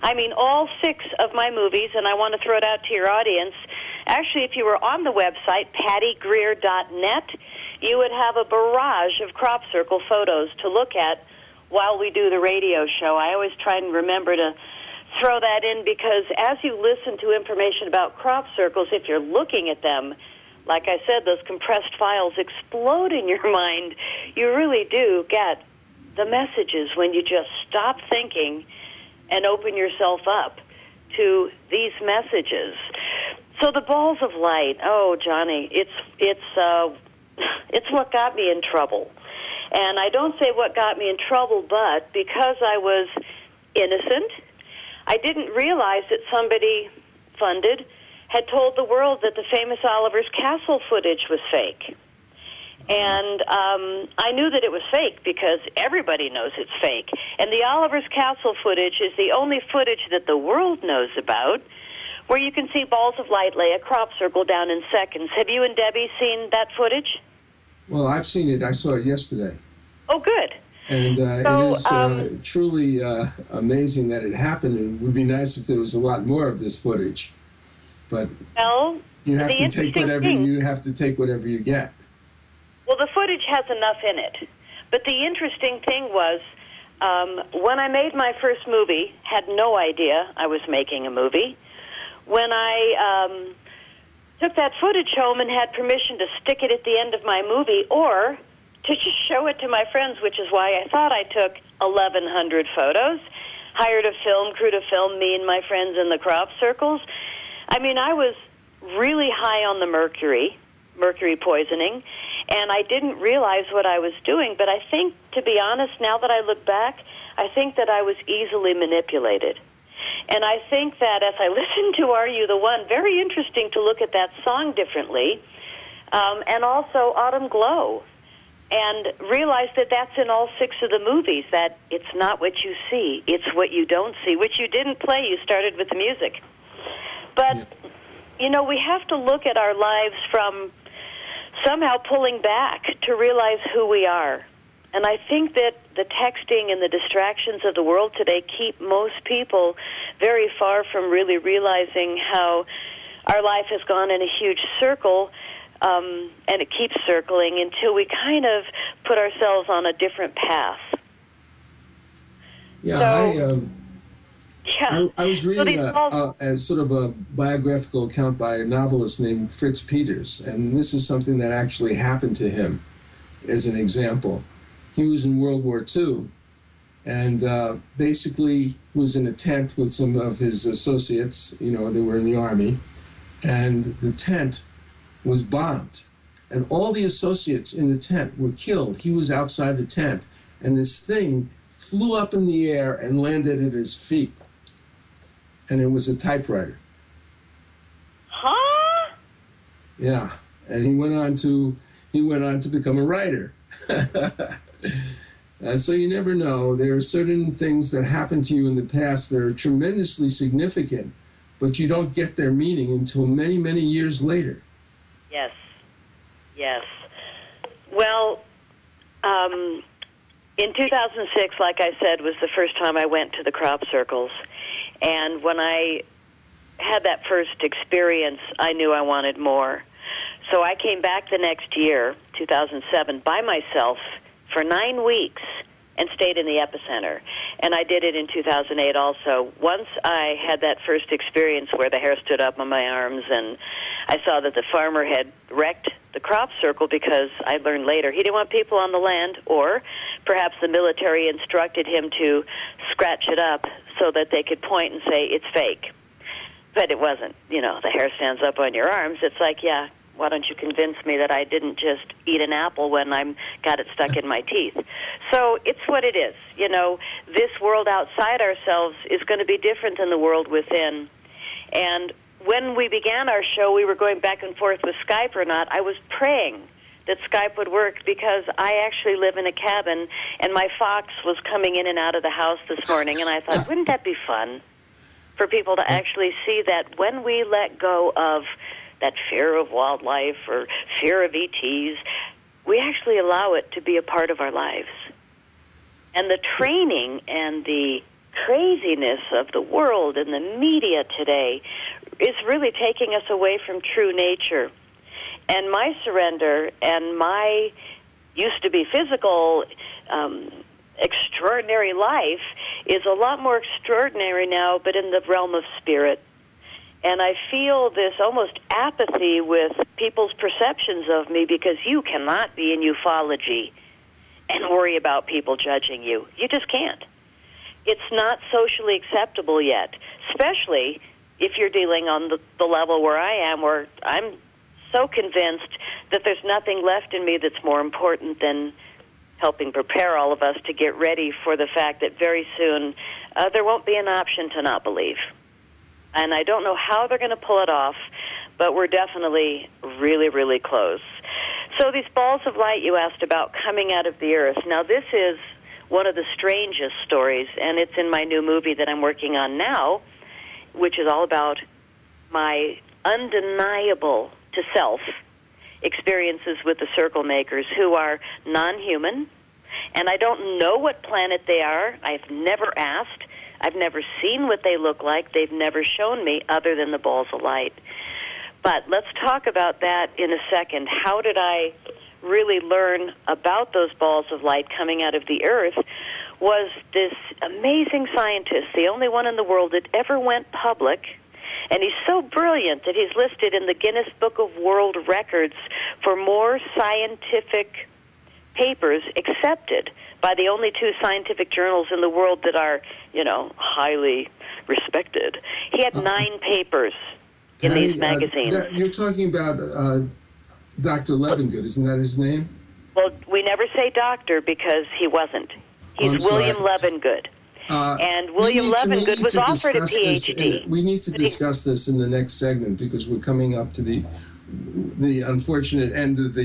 I mean, all 6 of my movies, and I want to throw it out to your audience. Actually, if you were on the website, pattygreer.net, you would have a barrage of crop circle photos to look at while we do the radio show. I always try and remember to throw that in because as you listen to information about crop circles, if you're looking at them, like I said, those compressed files explode in your mind. You really do get the messages when you just stop thinking and open yourself up to these messages. So the balls of light, oh, Johnny, it's what got me in trouble. And I don't say what got me in trouble, but because I was innocent, I didn't realize that somebody funded had told the world that the famous Oliver's Castle footage was fake. And I knew that it was fake because everybody knows it's fake. And the Oliver's Castle footage is the only footage that the world knows about where you can see balls of light lay a crop circle down in seconds. Have you and Debbie seen that footage? Well, I've seen it. I saw it yesterday. Oh, good. And it is truly amazing that it happened. It would be nice if there was a lot more of this footage. But you have to take whatever you get. Well, the footage has enough in it. But the interesting thing was, when I made my first movie, had no idea I was making a movie. When I took that footage home and had permission to stick it at the end of my movie or to just show it to my friends, which is why I thought I took 1,100 photos, hired a film crew to film me and my friends in the crop circles. I mean, I was really high on the mercury poisoning, and I didn't realize what I was doing. But I think, to be honest, now that I look back, I think that I was easily manipulated. And I think that as I listen to Are You the One, very interesting to look at that song differently, and also Autumn Glow, and realize that that's in all 6 of the movies, that it's not what you see, it's what you don't see, which you didn't play. You started with the music. But, you know, we have to look at our lives from somehow pulling back to realize who we are. And I think that the texting and the distractions of the world today keep most people very far from really realizing how our life has gone in a huge circle, and it keeps circling until we kind of put ourselves on a different path. Yeah, so, I was reading a sort of a biographical account by a novelist named Fritz Peters, and this is something that actually happened to him as an example. He was in World War II, and basically was in a tent with some of his associates. You know, they were in the army, and the tent was bombed, and all the associates in the tent were killed. He was outside the tent, and this thing flew up in the air and landed at his feet, and it was a typewriter. Huh? Yeah, and he went on to become a writer. So you never know. There are certain things that happen to you in the past that are tremendously significant, but you don't get their meaning until many, many years later. Yes. Yes. Well, in 2006, like I said, was the first time I went to the crop circles. And when I had that first experience, I knew I wanted more. So I came back the next year, 2007, by myself for 9 weeks and stayed in the epicenter. And I did it in 2008 also. Once I had that first experience where the hair stood up on my arms and I saw that the farmer had wrecked the crop circle because I learned later he didn't want people on the land, or perhaps the military instructed him to scratch it up so that they could point and say it's fake. But it wasn't. You know, the hair stands up on your arms. It's like, yeah, why don't you convince me that I didn't just eat an apple when I got it stuck in my teeth? So it's what it is. You know, this world outside ourselves is going to be different than the world within. And when we began our show, we were going back and forth with Skype or not. I was praying that Skype would work because I actually live in a cabin, and my fox was coming in and out of the house this morning, and I thought, wouldn't that be fun for people to actually see that when we let go of that fear of wildlife or fear of ETs, we actually allow it to be a part of our lives. And the training and the craziness of the world and the media today is really taking us away from true nature. And my surrender and my used to be physical extraordinary life is a lot more extraordinary now, but in the realm of spirit. And I feel this almost apathy with people's perceptions of me, because you cannot be in ufology and worry about people judging you. You just can't. It's not socially acceptable yet, especially if you're dealing on the level where I am, where I'm so convinced that there's nothing left in me that's more important than helping prepare all of us to get ready for the fact that very soon there won't be an option to not believe. And I don't know how they're going to pull it off, but we're definitely really, really close. So these balls of light you asked about coming out of the earth. Now, this is one of the strangest stories, and it's in my new movie that I'm working on now, which is all about my undeniable to self experiences with the circle makers, who are non-human, and I don't know what planet they are. I've never asked. I've never seen what they look like. They've never shown me other than the balls of light. But let's talk about that in a second. How did I really learn about those balls of light coming out of the earth? Was this amazing scientist, the only one in the world that ever went public, and he's so brilliant that he's listed in the Guinness Book of World Records for more scientific papers accepted by the only two scientific journals in the world that are, highly respected. He had 9 papers in these magazines. You're talking about Dr. Levengood, isn't that his name? Well, we never say doctor because he wasn't. He's William Levengood. And William Levengood was offered a PhD. We need to discuss this in the next segment, because we're coming up to the unfortunate end of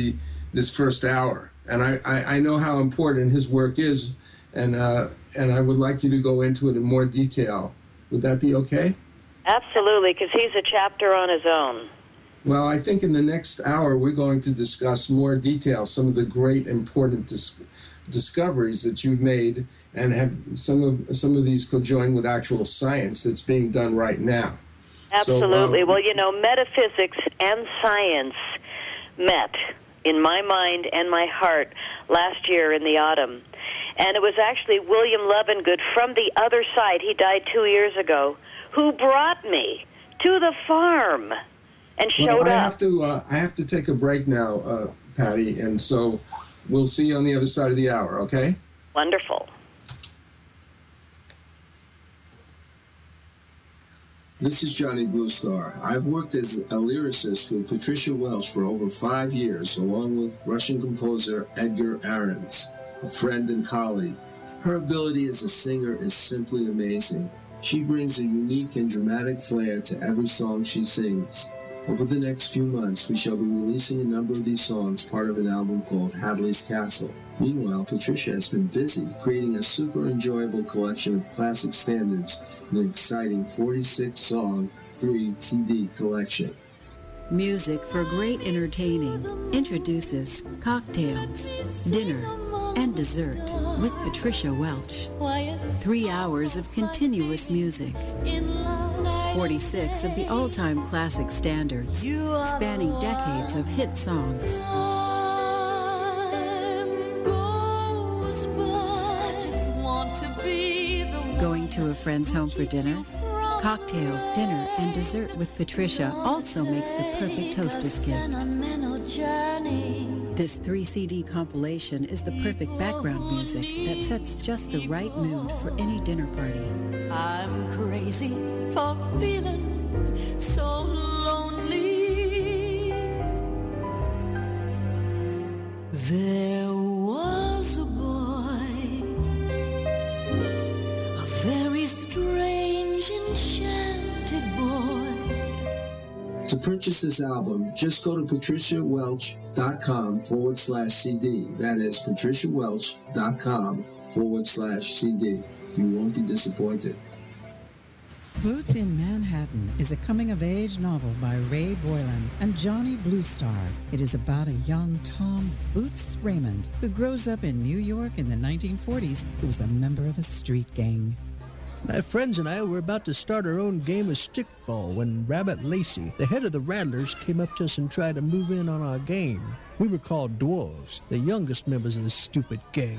this first hour. And I know how important his work is, and I would like you to go into it in more detail. Would that be okay? Absolutely, because he's a chapter on his own. Well, I think in the next hour we're going to discuss more detail, some of the great important discoveries that you've made, and have some of these conjoined with actual science that's being done right now. Absolutely. So, well, metaphysics and science met in my mind and my heart last year in the autumn. And it was actually William Levengood from the other side, he died 2 years ago, who brought me to the farm and showed up. I have to take a break now, Patty, and so we'll see you on the other side of the hour, okay? Wonderful. This is Johnny Bluestar. I've worked as a lyricist with Patricia Welch for over 5 years, along with Russian composer Edgar Ahrens, a friend and colleague. Her ability as a singer is simply amazing. She brings a unique and dramatic flair to every song she sings. Over the next few months, we shall be releasing a number of these songs, part of an album called Hadley's Castle. Meanwhile, Patricia has been busy creating a super enjoyable collection of classic standards in an exciting 46-song, 3-CD collection. Music for great entertaining introduces Cocktails, Dinner, and Dessert with Patricia Welch. 3 hours of continuous music. 46 of the all-time classic standards, spanning decades of hit songs. Going to a friend's home for dinner? Cocktails, Dinner, and Dessert with Patricia also makes the perfect hostess gift. This 3-CD compilation is the perfect background music that sets just the right mood for any dinner party. I'm crazy for feeling so lonely. There was a boy, a very strange, enchanted boy. To purchase this album, just go to patriciawelch.com/CD. That is patriciawelch.com/CD. You won't be disappointed. Boots in Manhattan is a coming-of-age novel by Ray Boylan and Johnny Bluestar. It is about a young Tom Boots Raymond who grows up in New York in the 1940s, who was a member of a street gang. My friends and I were about to start our own game of stickball when Rabbit Lacey, the head of the Rattlers, came up to us and tried to move in on our game. We were called dwarves, the youngest members of the stupid gang.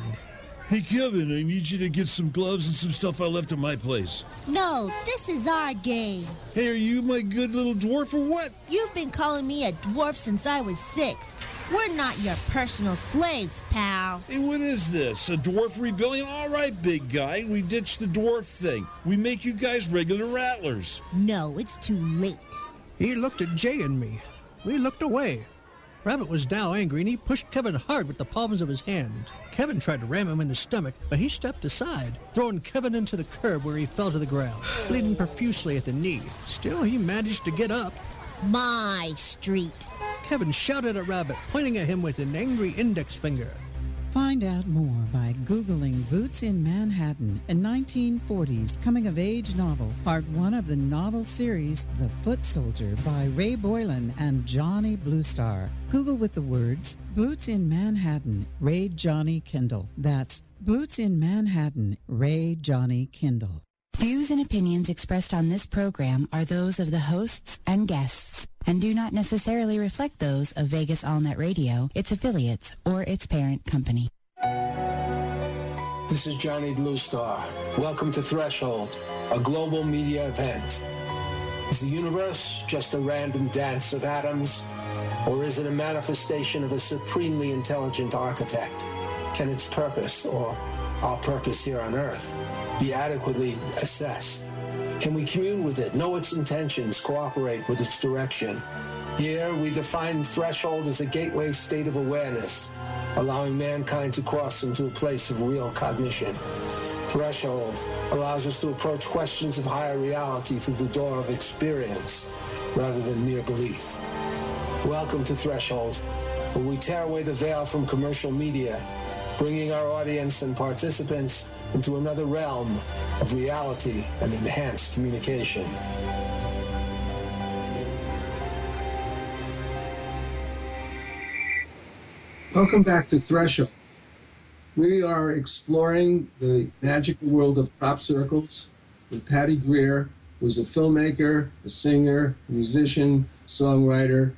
Hey, Kevin, I need you to get some gloves and some stuff I left at my place. No, this is our game. Hey, are you my good little dwarf or what? You've been calling me a dwarf since I was 6. We're not your personal slaves, pal. Hey, what is this? A dwarf rebellion? All right, big guy. We ditched the dwarf thing. We make you guys regular rattlers. No, it's too late. He looked at Jay and me. We looked away. Rabbit was now angry, and he pushed Kevin hard with the palms of his hand. Kevin tried to ram him in the stomach, but he stepped aside, throwing Kevin into the curb where he fell to the ground, bleeding profusely at the knee. Still, he managed to get up. My street. Kevin shouted at Rabbit, pointing at him with an angry index finger. Find out more by Googling Boots in Manhattan, a 1940s coming-of-age novel, part 1 of the novel series The Foot Soldier by Ray Boylan and Johnny Bluestar. Google with the words Boots in Manhattan, Ray Johnny Kindle. That's Boots in Manhattan, Ray Johnny Kindle. Views and opinions expressed on this program are those of the hosts and guests and do not necessarily reflect those of Vegas Allnet Radio, its affiliates, or its parent company. This is Johnny Bluestar. Welcome to Threshold, a global media event. Is the universe just a random dance of atoms, or is it a manifestation of a supremely intelligent architect? Can its purpose, or our purpose here on Earth, be adequately assessed? Can we commune with it, know its intentions, cooperate with its direction? Here, we define threshold as a gateway state of awareness, allowing mankind to cross into a place of real cognition. Threshold allows us to approach questions of higher reality through the door of experience, rather than mere belief. Welcome to Threshold, where we tear away the veil from commercial media, bringing our audience and participants into another realm of reality and enhanced communication. Welcome back to Threshold. We are exploring the magical world of crop circles with Patty Greer, who's a filmmaker, a singer, musician, songwriter,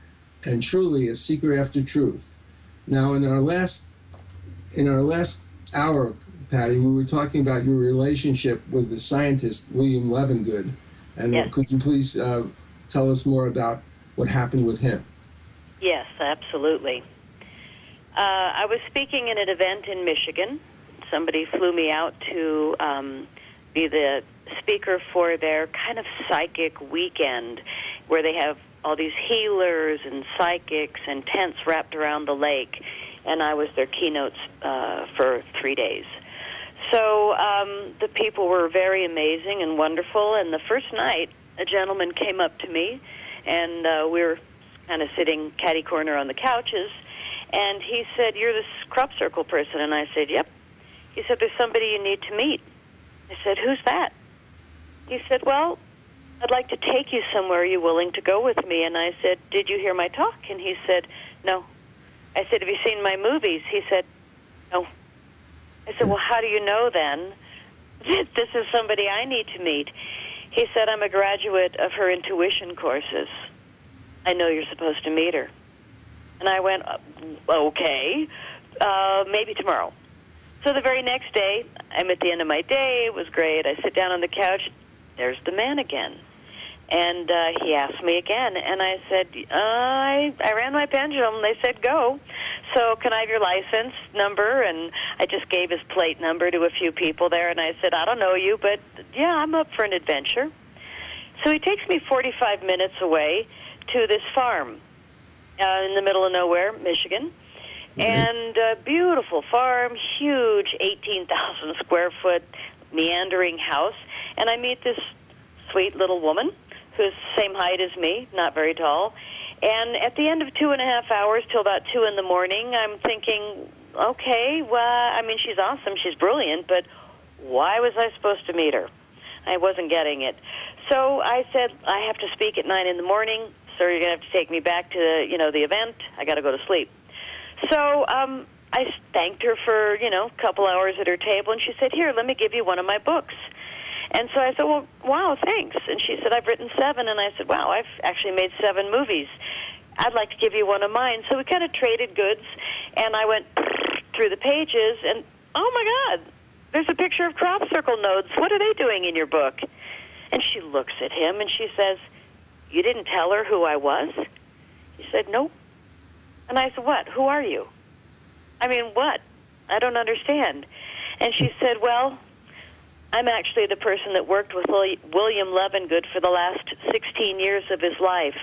and truly a seeker after truth. Now, in our last hour, Patty, we were talking about your relationship with the scientist William Levengood, and yes. Could you please tell us more about what happened with him? Yes, absolutely. I was speaking in an event in Michigan. Somebody flew me out to be the speaker for their kind of psychic weekend, where they have all these healers and psychics and tents wrapped around the lake, and I was their keynote for 3 days. So the people were very amazing and wonderful, and the first night, a gentleman came up to me, and we were kind of sitting catty-corner on the couches, and he said, "You're this crop circle person," and I said, "Yep." He said, "There's somebody you need to meet." I said, "Who's that?" He said, "Well, I'd like to take you somewhere. Are you willing to go with me?" And I said, "Did you hear my talk?" And he said, "No." I said, "Have you seen my movies?" He said, "No." I said, "Well, how do you know then that this is somebody I need to meet?" He said, "I'm a graduate of her intuition courses. I know you're supposed to meet her." And I went, "Okay, maybe tomorrow." So the very next day, I'm at the end of my day. It was great. I sit down on the couch. There's the man again. And he asked me again. And I said, I ran my pendulum. They said, "Go. So can I have your license number?" And I just gave his plate number to a few people there. And I said, "I don't know you, but, yeah, I'm up for an adventure." So he takes me 45 minutes away to this farm in the middle of nowhere, Michigan. Mm-hmm. And a beautiful farm, huge 18,000 square foot meandering house. And I meet this sweet little woman who's the same height as me, not very tall. And at the end of 2.5 hours till about 2 in the morning, I'm thinking, okay, well, I mean, she's awesome, she's brilliant, but why was I supposed to meet her? I wasn't getting it. So I said, "I have to speak at 9 in the morning. Sir, you're going to have to take me back to the event. I got to go to sleep." So I thanked her for, a couple hours at her table, and she said, "Here, let me give you one of my books." And so I said, well, wow, thanks. And she said, I've written 7. And I said, wow, I've actually made 7 movies. I'd like to give you one of mine. So we kind of traded goods, and I went through the pages, and oh, my God, there's a picture of crop circle nodes. What are they doing in your book? And she looks at him, and she says, you didn't tell her who I was? He said, nope. And I said, what? Who are you? I mean, what? I don't understand. And she said, well, I'm actually the person that worked with William Levengood for the last 16 years of his life.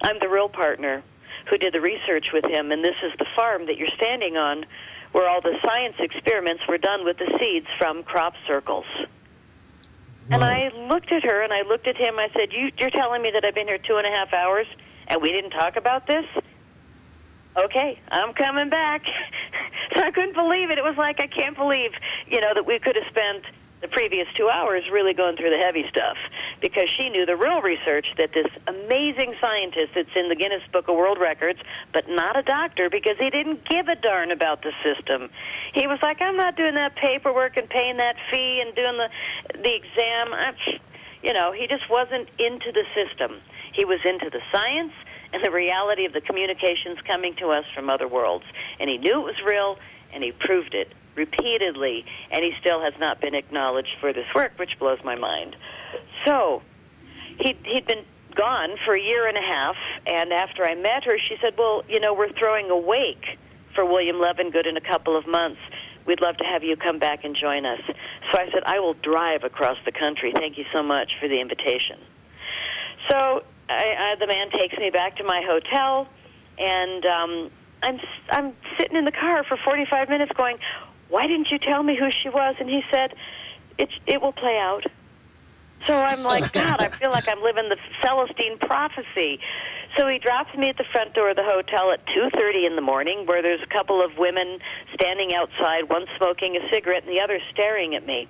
I'm the real partner who did the research with him, and this is the farm that you're standing on where all the science experiments were done with the seeds from crop circles. And I looked at her, and I looked at him. I said, you're telling me that I've been here 2.5 hours, and we didn't talk about this? Okay, I'm coming back. So I couldn't believe it. It was like, I can't believe, that we could have spent the previous 2 hours really going through the heavy stuff, because she knew the real research that this amazing scientist that's in the Guinness Book of World Records, but not a doctor, because he didn't give a darn about the system. He was like, I'm not doing that paperwork and paying that fee and doing the exam. He just wasn't into the system. He was into the science and the reality of the communications coming to us from other worlds. And he knew it was real, and he proved it repeatedly, and he still has not been acknowledged for this work, which blows my mind. So he'd been gone for 1.5 years, and after I met her, she said, well, we're throwing a wake for William Levengood in a couple of months. We'd love to have you come back and join us. So I said, I will drive across the country. Thank you so much for the invitation. So the man takes me back to my hotel, and I'm sitting in the car for 45 minutes going, why didn't you tell me who she was? And he said, it will play out. So I'm like, God, I feel like I'm living the Celestine prophecy. So he drops me at the front door of the hotel at 2:30 in the morning, where there's a couple of women standing outside, one smoking a cigarette and the other staring at me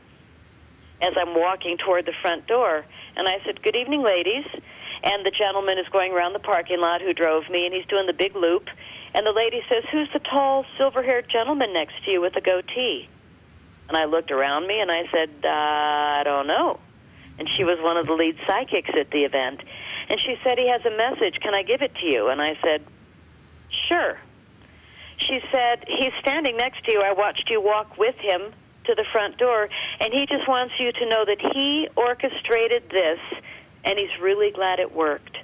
as I'm walking toward the front door. And I said, good evening, ladies. And the gentleman is going around the parking lot who drove me, and he's doing the big loop. And the lady says, who's the tall, silver-haired gentleman next to you with a goatee? And I looked around me, and I said, I don't know. And she was one of the lead psychics at the event. And she said, he has a message. Can I give it to you? And I said, sure. She said, he's standing next to you. I watched you walk with him to the front door, and he just wants you to know that he orchestrated this, and he's really glad it worked.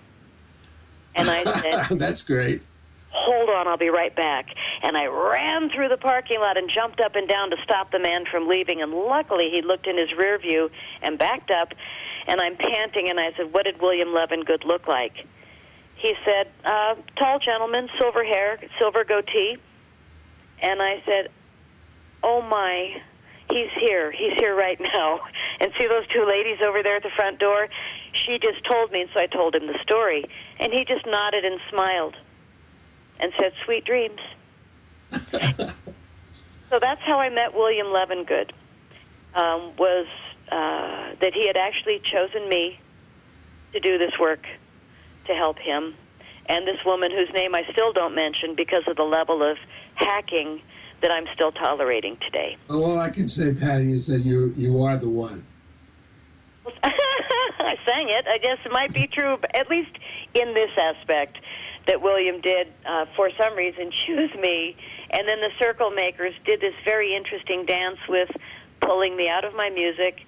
And I said, that's great. Hold on, I'll be right back. And I ran through the parking lot and jumped up and down to stop the man from leaving. And luckily, he looked in his rear view and backed up. And I'm panting, and I said, what did William Levengood look like? He said, tall gentleman, silver hair, silver goatee. And I said, oh, my, he's here. He's here right now. And see those two ladies over there at the front door? She just told me, and so I told him the story. And he just nodded and smiled and said, sweet dreams. So that's how I met William Levengood, was that he had actually chosen me to do this work to help him. And this woman whose name I still don't mention because of the level of hacking that I'm still tolerating today. All I can say, Patty, is that you are the one. I sang it. I guess it might be true, but at least in this aspect, that William did, for some reason, choose me. And then the Circle Makers did this very interesting dance with pulling me out of my music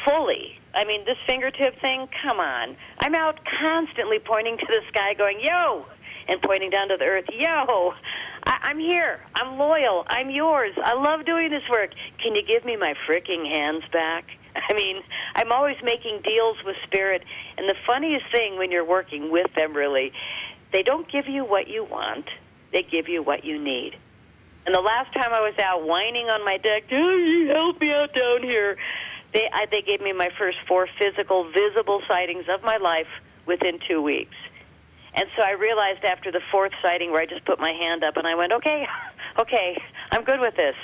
fully. I mean, this fingertip thing, come on. I'm out constantly pointing to the sky going, yo, and pointing down to the earth, yo, I'm here. I'm loyal. I'm yours. I love doing this work. Can you give me my fricking hands back? I mean, I'm always making deals with Spirit. And the funniest thing when you're working with them, really, they don't give you what you want. They give you what you need. And the last time I was out whining on my deck, oh, help me out down here, they gave me my first 4 physical, visible sightings of my life within 2 weeks. And so I realized after the 4th sighting where I just put my hand up and I went, okay, I'm good with this.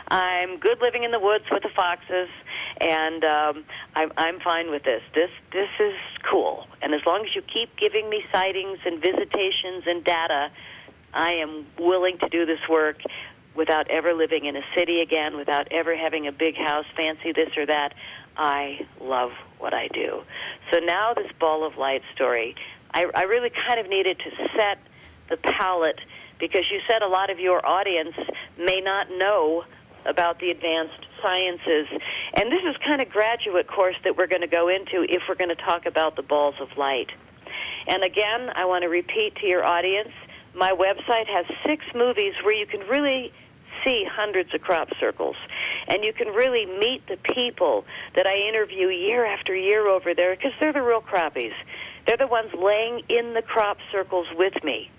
I'm good living in the woods with the foxes, and I'm fine with this. This is cool. And as long as you keep giving me sightings and visitations and data, I am willing to do this work without ever living in a city again, without ever having a big house, fancy this or that. I love what I do. So now this Ball of Light story, I really kind of needed to set the palette, because you said a lot of your audience may not know about the advanced sciences. And this is kind of graduate course that we're going to go into if we're going to talk about the balls of light. And again, I want to repeat to your audience, my website has 6 movies where you can really see hundreds of crop circles. And you can really meet the people that I interview year after year over there, because they're the real crappies. They're the ones laying in the crop circles with me.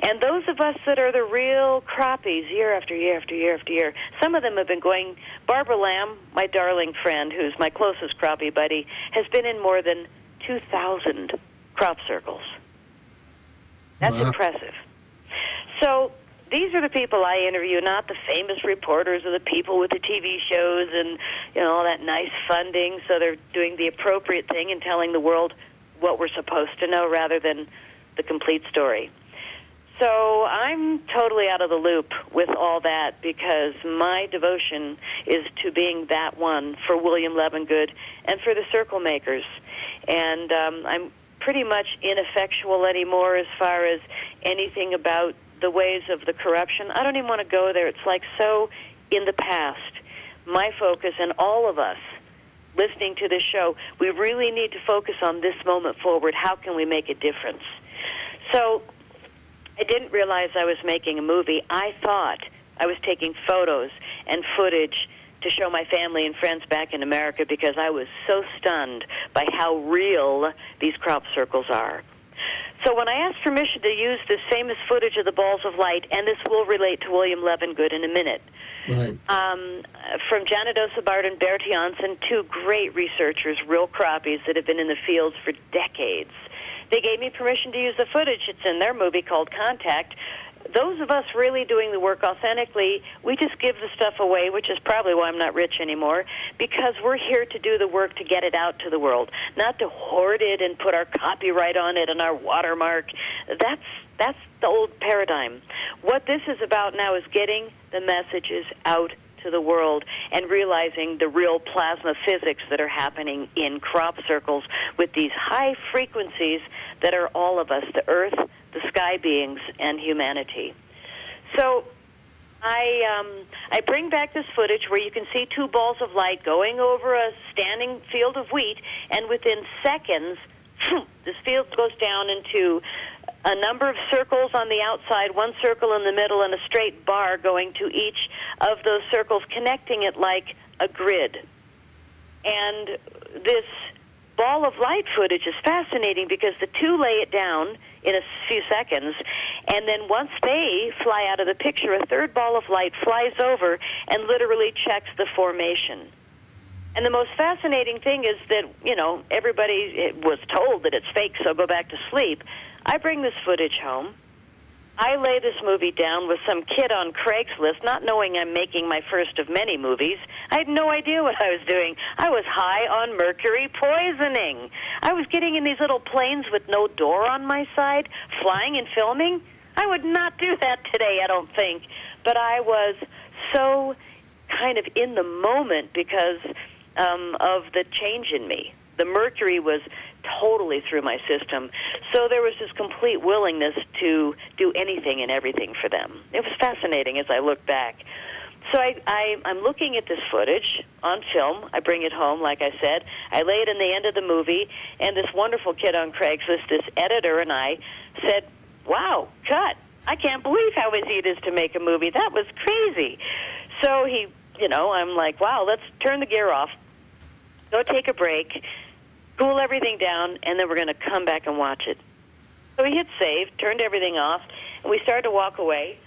And those of us that are the real crappies year after year after year after year, some of them have been going. Barbara Lamb, my darling friend, who's my closest crappie buddy, has been in more than 2,000 crop circles. That's impressive. So these are the people I interview, not the famous reporters or the people with the TV shows and, you know, all that nice funding. So they're doing the appropriate thing and telling the world what we're supposed to know rather than the complete story. So I'm totally out of the loop with all that, because my devotion is to being that one for William Levengood and for the circle makers. And I'm pretty much ineffectual anymore as far as anything about the ways of the corruption. I don't even want to go there. It's like so in the past. My focus, and all of us listening to this show, we really need to focus on this moment forward. How can we make a difference? So I didn't realize I was making a movie. I thought I was taking photos and footage to show my family and friends back in America, because I was so stunned by how real these crop circles are. So when I asked permission to use this famous footage of the balls of light, and this will relate to William Levengood in a minute, right. From Janet Osabard and Bert Janssen, 2 great researchers, real crappies that have been in the fields for decades, they gave me permission to use the footage. It's in their movie called Contact. Those of us really doing the work authentically, we just give the stuff away, which is probably why I'm not rich anymore, because we're here to do the work to get it out to the world, not to hoard it and put our copyright on it and our watermark. That's the old paradigm. What this is about now is getting the messages out to the world and realizing the real plasma physics that are happening in crop circles with these high frequencies that are all of us, the earth, the sky beings, and humanity. So I bring back this footage where you can see 2 balls of light going over a standing field of wheat, and within seconds, this field goes down into a number of circles on the outside, 1 circle in the middle, and a straight bar going to each of those circles, connecting it like a grid. And this ball of light footage is fascinating because the 2 lay it down in a few seconds, and then once they fly out of the picture, a 3rd ball of light flies over and literally checks the formation. And the most fascinating thing is that, you know, everybody was told that it's fake, so go back to sleep. I bring this footage home. I lay this movie down with some kid on Craigslist, not knowing I'm making my first of many movies. I had no idea what I was doing. I was high on mercury poisoning. I was getting in these little planes with no door on my side, flying and filming. I would not do that today, I don't think. But I was so kind of in the moment because of the change in me. The mercury was totally through my system. So there was this complete willingness to do anything and everything for them. It was fascinating as I look back. So I'm looking at this footage on film. I bring it home, like I said. I lay it in the end of the movie, and this wonderful kid on Craigslist, this editor, and I said, wow, cut. I can't believe how easy it is to make a movie. That was crazy. So he, you know, I'm like, wow, let's turn the gear off, go take a break, cool everything down, and then we're going to come back and watch it. So he hit save, turned everything off, and we started to walk away.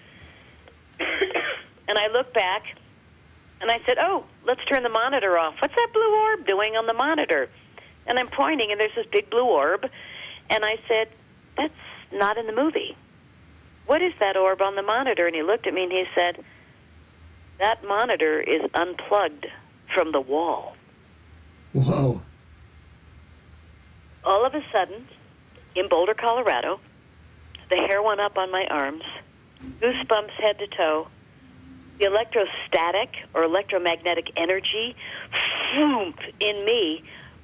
And I looked back, and I said, oh, let's turn the monitor off. What's that blue orb doing on the monitor? And I'm pointing, and there's this big blue orb. And I said, that's not in the movie. What is that orb on the monitor? And he looked at me, and he said, that monitor is unplugged from the wall. Whoa. All of a sudden, in Boulder, Colorado, the hair went up on my arms, goosebumps head to toe. the electrostatic or electromagnetic energy in me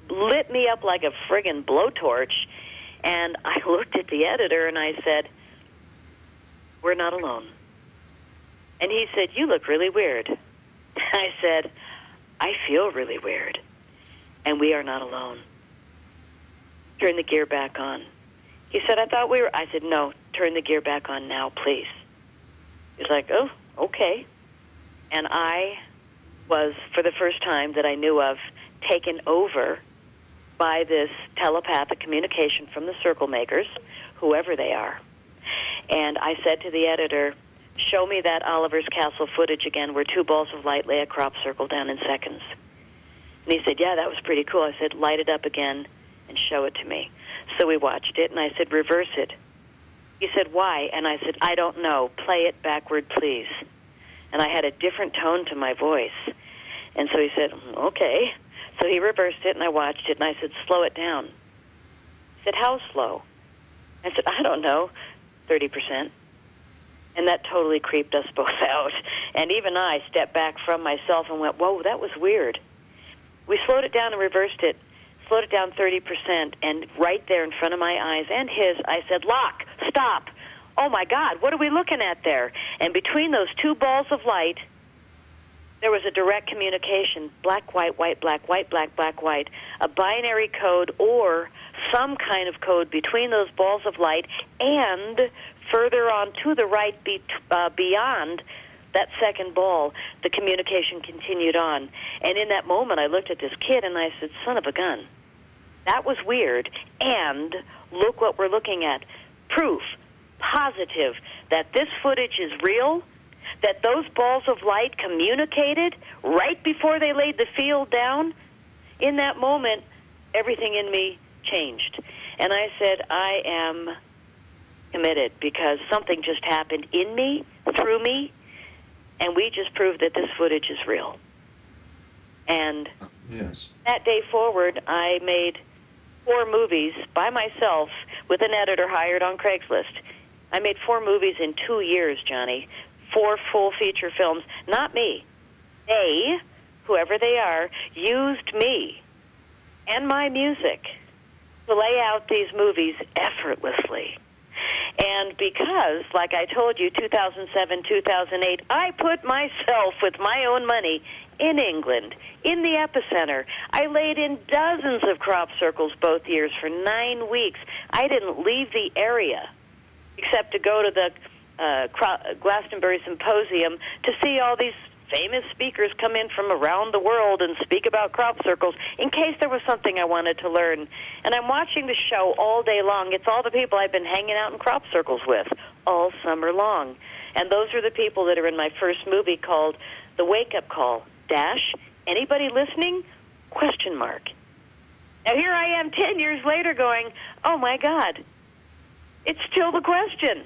lit me up like a friggin' blowtorch. And I looked at the editor and I said, "We're not alone." And he said, "You look really weird." I said, "I feel really weird. And we are not alone." Turn the gear back on. He said, "I thought we were..." I said, "No, turn the gear back on now, please." He's like, "Oh, okay." And I was, for the first time that I knew of, taken over by this telepathic communication from the circle makers, whoever they are. And I said to the editor, "Show me that Oliver's Castle footage again where 2 balls of light lay a crop circle down in seconds." And he said, "Yeah, that was pretty cool." I said, "Light it up again and show it to me." So we watched it, and I said, "Reverse it." He said, "Why?" And I said, "I don't know. Play it backward, please." And I had a different tone to my voice. And so he said, "Okay." So he reversed it, and I watched it, and I said, "Slow it down." He said, "How slow?" I said, "I don't know, 30%. And that totally creeped us both out. And even I stepped back from myself and went, "Whoa, that was weird." We slowed it down and reversed it, slowed it down 30%, and right there in front of my eyes and his, I said, "Lock, stop. Oh, my God, what are we looking at there?" And between those 2 balls of light, there was a direct communication, black, white, white, black, white, black, black, white, a binary code or some kind of code between those balls of light, and further on to the right beyond that second ball, the communication continued on. And in that moment, I looked at this kid and I said, "Son of a gun. That was weird, and look what we're looking at. Proof, positive, that this footage is real, that those balls of light communicated right before they laid the field down." In that moment, everything in me changed. And I said, "I am committed, because something just happened in me, through me, and we just proved that this footage is real." And that day forward, I made 4 movies by myself with an editor hired on Craigslist. I made 4 movies in 2 years, Johnny. 4 full feature films. Not me. They, whoever they are, used me and my music to lay out these movies effortlessly. And because, like I told you, 2007, 2008, I put myself with my own money in England, in the epicenter. I laid in dozens of crop circles both years for 9 weeks. I didn't leave the area except to go to the Glastonbury Symposium to see all these famous speakers come in from around the world and speak about crop circles in case there was something I wanted to learn. And I'm watching the show all day long. It's all the people I've been hanging out in crop circles with all summer long. And those are the people that are in my first movie called The Wake Up Call, anybody listening? ? Now here I am 10 years later going, oh my God, it's still the question.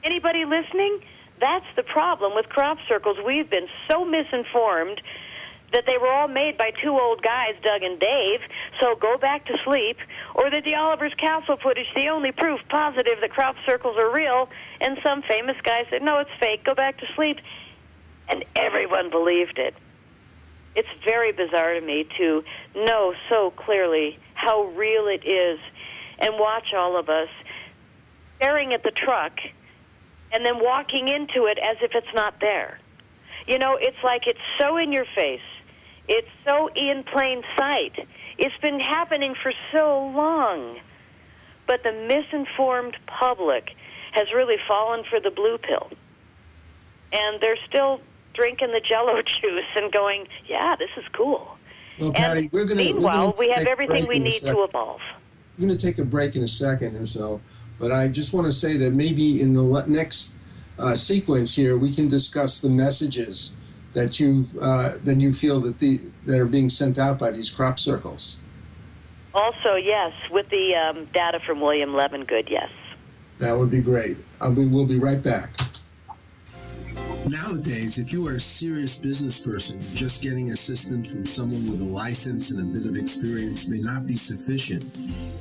Anybody listening? That's the problem with crop circles. We've been so misinformed that they were all made by 2 old guys, Doug and Dave, so go back to sleep, or that the Oliver's Castle footage, the only proof positive that crop circles are real, and some famous guy said, no, it's fake, go back to sleep. And everyone believed it. It's very bizarre to me to know so clearly how real it is and watch all of us staring at the truck and then walking into it as if it's not there. You know, it's like it's so in your face. It's so in plain sight. It's been happening for so long. But the misinformed public has really fallen for the blue pill. And they're still drinking the Jell-O juice and going, yeah, this is cool. Well, Patty, meanwhile, we have everything we need to evolve. We're going to take a break in a second or so. But I just want to say that maybe in the next sequence here, we can discuss the messages that you feel that are being sent out by these crop circles. Also, yes, with the data from William Levengood, yes. That would be great. We'll be right back. Nowadays, if you are a serious business person, just getting assistance from someone with a license and a bit of experience may not be sufficient.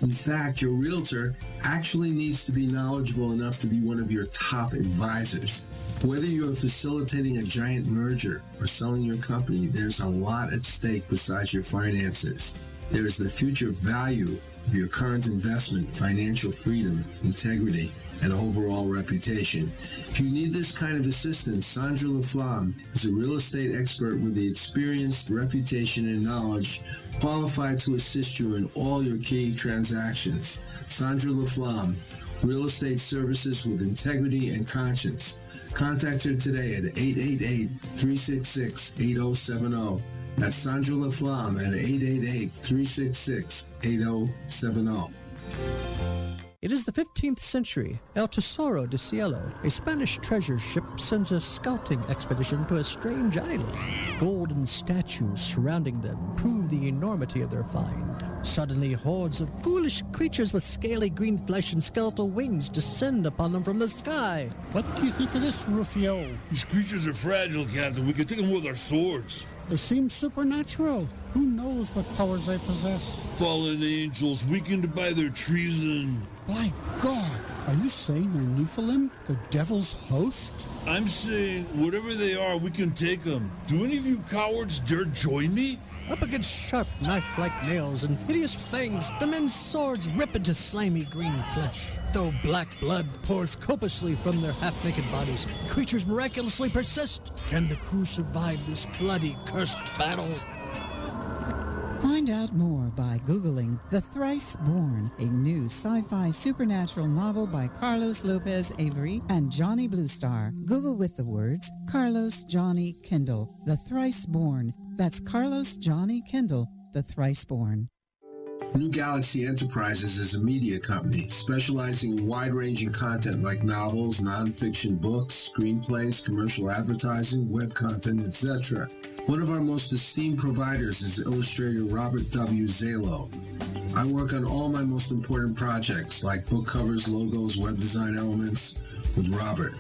In fact, your realtor actually needs to be knowledgeable enough to be one of your top advisors. Whether you are facilitating a giant merger or selling your company, there's a lot at stake besides your finances. There is the future value of your current investment, financial freedom, integrity, and overall reputation. If you need this kind of assistance, Sandra LaFlamme is a real estate expert with the experience, reputation, and knowledge qualified to assist you in all your key transactions. Sandra LaFlamme, real estate services with integrity and conscience. Contact her today at 888-366-8070. That's Sandra LaFlamme at 888-366-8070. It is the 15th century. El Tesoro de Cielo, a Spanish treasure ship, sends a scouting expedition to a strange island. Golden statues surrounding them prove the enormity of their find. Suddenly, hordes of ghoulish creatures with scaly green flesh and skeletal wings descend upon them from the sky. What do you think of this, Rufio? These creatures are fragile, Captain. We can take them with our swords. They seem supernatural. Who knows what powers they possess? Fallen angels, weakened by their treason. My God, are you saying they're Nephilim, the devil's host? I'm saying, whatever they are, we can take them. Do any of you cowards dare join me? Up against sharp knife-like nails and hideous fangs, the men's swords rip into slimy green flesh. Though black blood pours copiously from their half-naked bodies, the creatures miraculously persist. Can the crew survive this bloody, cursed battle? Find out more by Googling The Thrice Born, a new sci-fi supernatural novel by Carlos Lopez Avery and Johnny Bluestar. Google with the words Carlos Johnny Kindle, The Thrice Born. That's Carlos Johnny Kindle, The Thrice Born. New Galaxy Enterprises is a media company specializing in wide-ranging content like novels, nonfiction books, screenplays, commercial advertising, web content, etc. One of our most esteemed providers is illustrator Robert W. Zalo. I work on all my most important projects like book covers, logos, web design elements with Robert.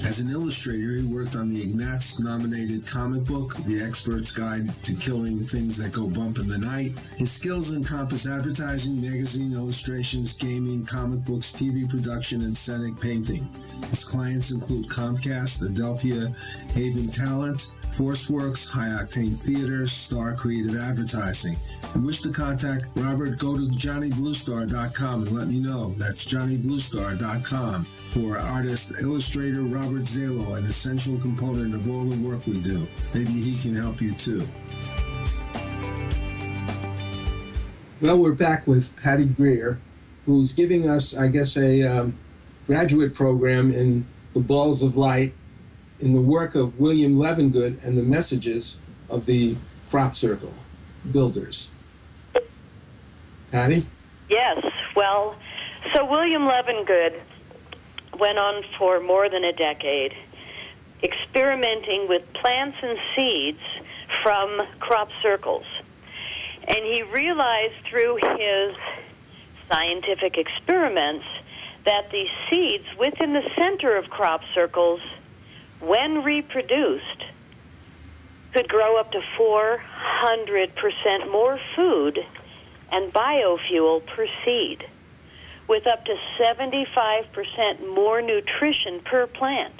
As an illustrator, he worked on the Ignatz-nominated comic book, The Expert's Guide to Killing Things That Go Bump in the Night. His skills encompass advertising, magazine illustrations, gaming, comic books, TV production, and scenic painting. His clients include Comcast, Adelphia, Haven Talent, ForceWorks, High Octane Theater, Star Creative Advertising. If you wish to contact Robert, go to johnnybluestar.com and let me know. That's johnnybluestar.com. For artist, illustrator Robert Zalo, an essential component of all the work we do. Maybe he can help you too. Well, we're back with Patty Greer, who's giving us, I guess, a graduate program in the balls of light in the work of William Levengood and the messages of the crop circle builders. Patty? Yes. Well, so William Levengood went on for more than a decade experimenting with plants and seeds from crop circles. And he realized through his scientific experiments that the seeds within the center of crop circles, when reproduced, could grow up to 400% more food and biofuel per seed, with up to 75% more nutrition per plant.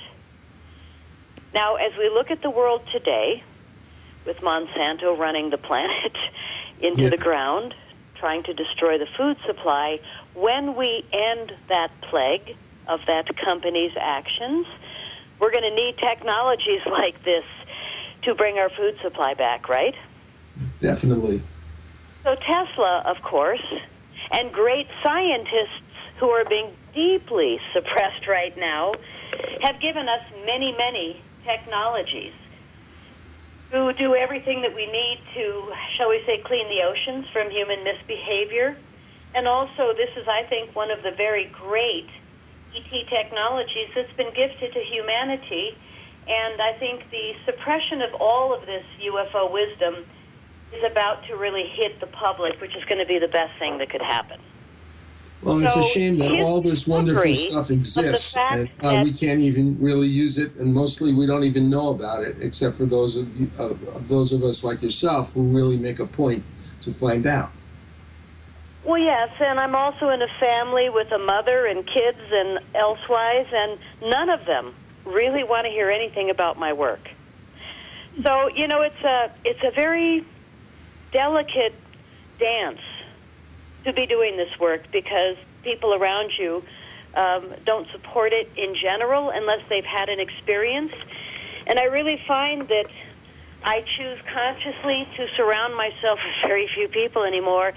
Now, as we look at the world today, with Monsanto running the planet into the ground, trying to destroy the food supply, when we end that plague of that company's actions, we're going to need technologies like this to bring our food supply back, right? Definitely. So Tesla, of course, and great scientists who are being deeply suppressed right now have given us many, many technologies to do everything that we need to, shall we say, clean the oceans from human misbehavior. And also, this is, I think, one of the very great ET technologies that's been gifted to humanity. And I think the suppression of all of this UFO wisdom is about to really hit the public, which is going to be the best thing that could happen. Well, it's a shame that all this wonderful stuff exists, and we can't even really use it, and mostly we don't even know about it, except for those of us like yourself who really make a point to find out. Well, yes, and I'm also in a family with a mother and kids and elsewise, and none of them really want to hear anything about my work. So, you know, it's a very delicate dance to be doing this work because people around you don't support it in general unless they've had an experience. And I really find that I choose consciously to surround myself with very few people anymore,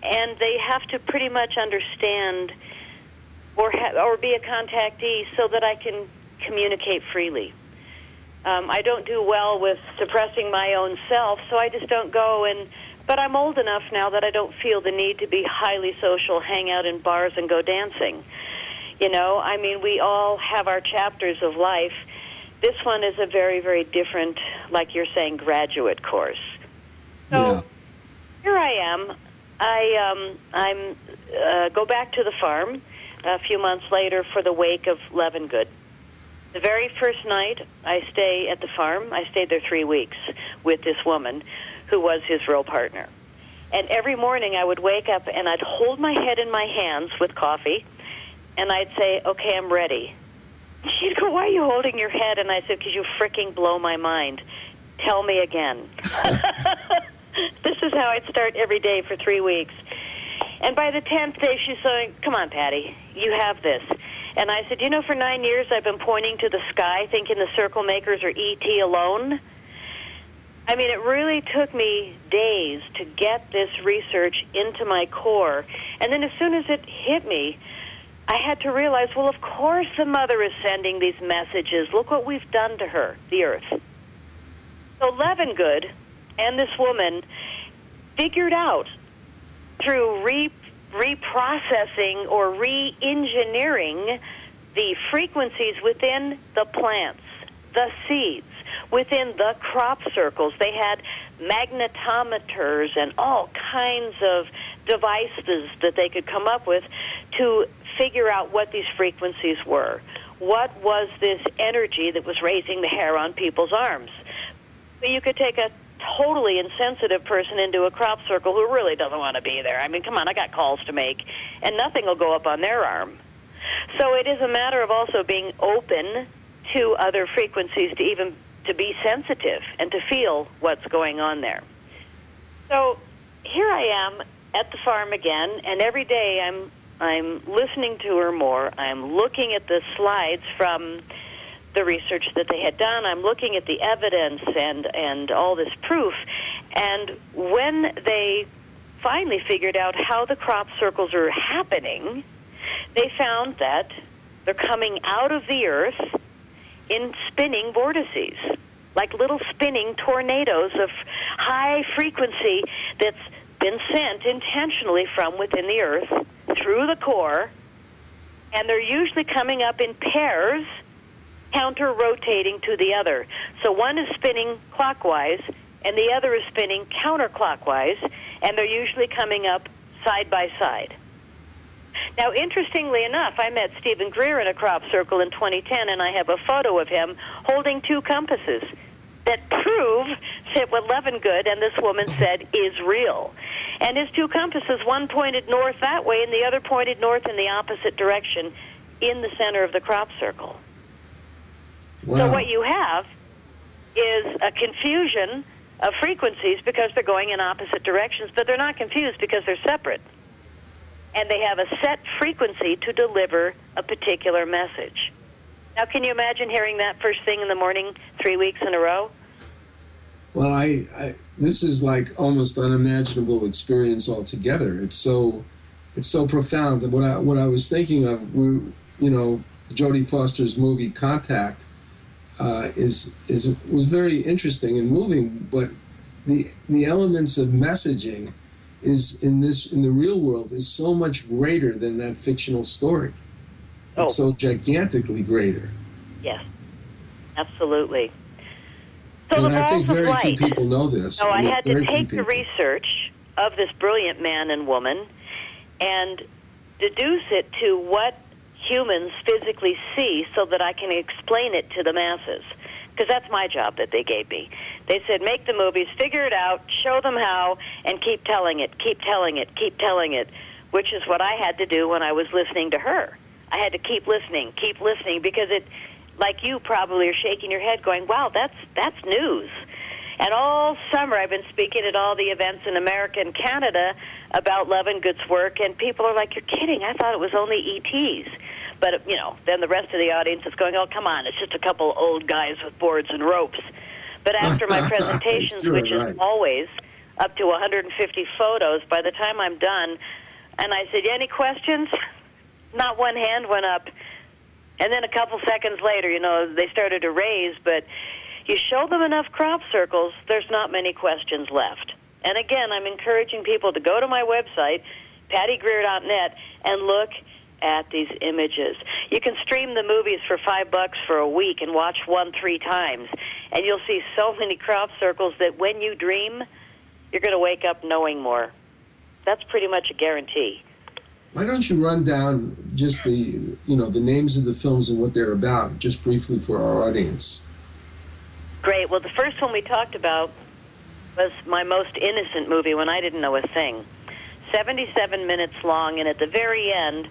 and they have to pretty much understand or be a contactee so that I can communicate freely. I don't do well with suppressing my own self, so I just don't go. But I'm old enough now that I don't feel the need to be highly social, hang out in bars, and go dancing. You know, I mean, we all have our chapters of life. This one is a very, very different, like you're saying, graduate course. So here I am. I'm go back to the farm a few months later for the wake of Levengood. The very first night I stay at the farm, I stayed there 3 weeks with this woman who was his real partner. And every morning I would wake up and I'd hold my head in my hands with coffee, and I'd say, okay, I'm ready. She'd go, why are you holding your head? And I said, because you freaking blow my mind. Tell me again. This is how I'd start every day for 3 weeks. And by the 10th day, she's saying, come on, Patty, you have this. And I said, you know, for 9 years I've been pointing to the sky, thinking the circle makers are E.T. alone. I mean, it really took me days to get this research into my core. And then as soon as it hit me, I had to realize, well, of course the mother is sending these messages. Look what we've done to her, the earth. So Levengood and this woman figured out through reprocessing or re-engineering the frequencies within the plants, the seeds, within the crop circles. They had magnetometers and all kinds of devices that they could come up with to figure out what these frequencies were. What was this energy that was raising the hair on people's arms? But you could take a totally insensitive person into a crop circle who really doesn't want to be there. I mean, come on, I got calls to make, and nothing will go up on their arm. So it is a matter of also being open to other frequencies to be sensitive and to feel what's going on there. So here I am at the farm again, and every day I'm listening to her more. I'm looking at the slides from the research that they had done. I'm looking at the evidence and all this proof. And when they finally figured out how the crop circles are happening, they found that they're coming out of the earth in spinning vortices, like little spinning tornadoes of high frequency that's been sent intentionally from within the earth through the core, and they're usually coming up in pairs, counter-rotating to the other. So one is spinning clockwise, and the other is spinning counterclockwise, and they're usually coming up side by side. Now, interestingly enough, I met Stephen Greer in a crop circle in 2010, and I have a photo of him holding two compasses that prove that what Levengood and this woman said is real. And his two compasses, one pointed north that way, and the other pointed north in the opposite direction in the center of the crop circle. Wow. So what you have is a confusion of frequencies because they're going in opposite directions, but they're not confused because they're separate. And they have a set frequency to deliver a particular message. Now, can you imagine hearing that first thing in the morning 3 weeks in a row? Well, this is like almost unimaginable experience altogether. It's so profound. That what I was thinking of, Jodie Foster's movie Contact was very interesting and moving, but the elements of messaging is in the real world is so much greater than that fictional story. It's so gigantically greater. Yes, absolutely. So and I think very few people know this. So I had to take the research of this brilliant man and woman and deduce it to what humans physically see so that I can explain it to the masses. Because that's my job that they gave me. They said, make the movies, figure it out, show them how, and keep telling it, keep telling it, keep telling it, which is what I had to do when I was listening to her. I had to keep listening, because like you probably are shaking your head going, wow, that's news. And all summer I've been speaking at all the events in America and Canada about Levengood's work, and people are like, you're kidding, I thought it was only ETs. But, then the rest of the audience is going, oh, come on, it's just a couple old guys with boards and ropes. But after my presentations, Sure, which right. is always up to 150 photos, by the time I'm done, and I said, any questions? Not one hand went up. And then a couple seconds later, they started to raise, but you show them enough crop circles, there's not many questions left. And again, I'm encouraging people to go to my website, pattygreer.net, and look at these images. You can stream the movies for $5 for a week and watch one 3 times, and you'll see so many crop circles that when you dream, you're going to wake up knowing more. That's pretty much a guarantee. Why don't you run down just the names of the films and what they're about, just briefly for our audience? Great. Well, the first one we talked about was my most innocent movie when I didn't know a thing. 77 minutes long, and at the very end,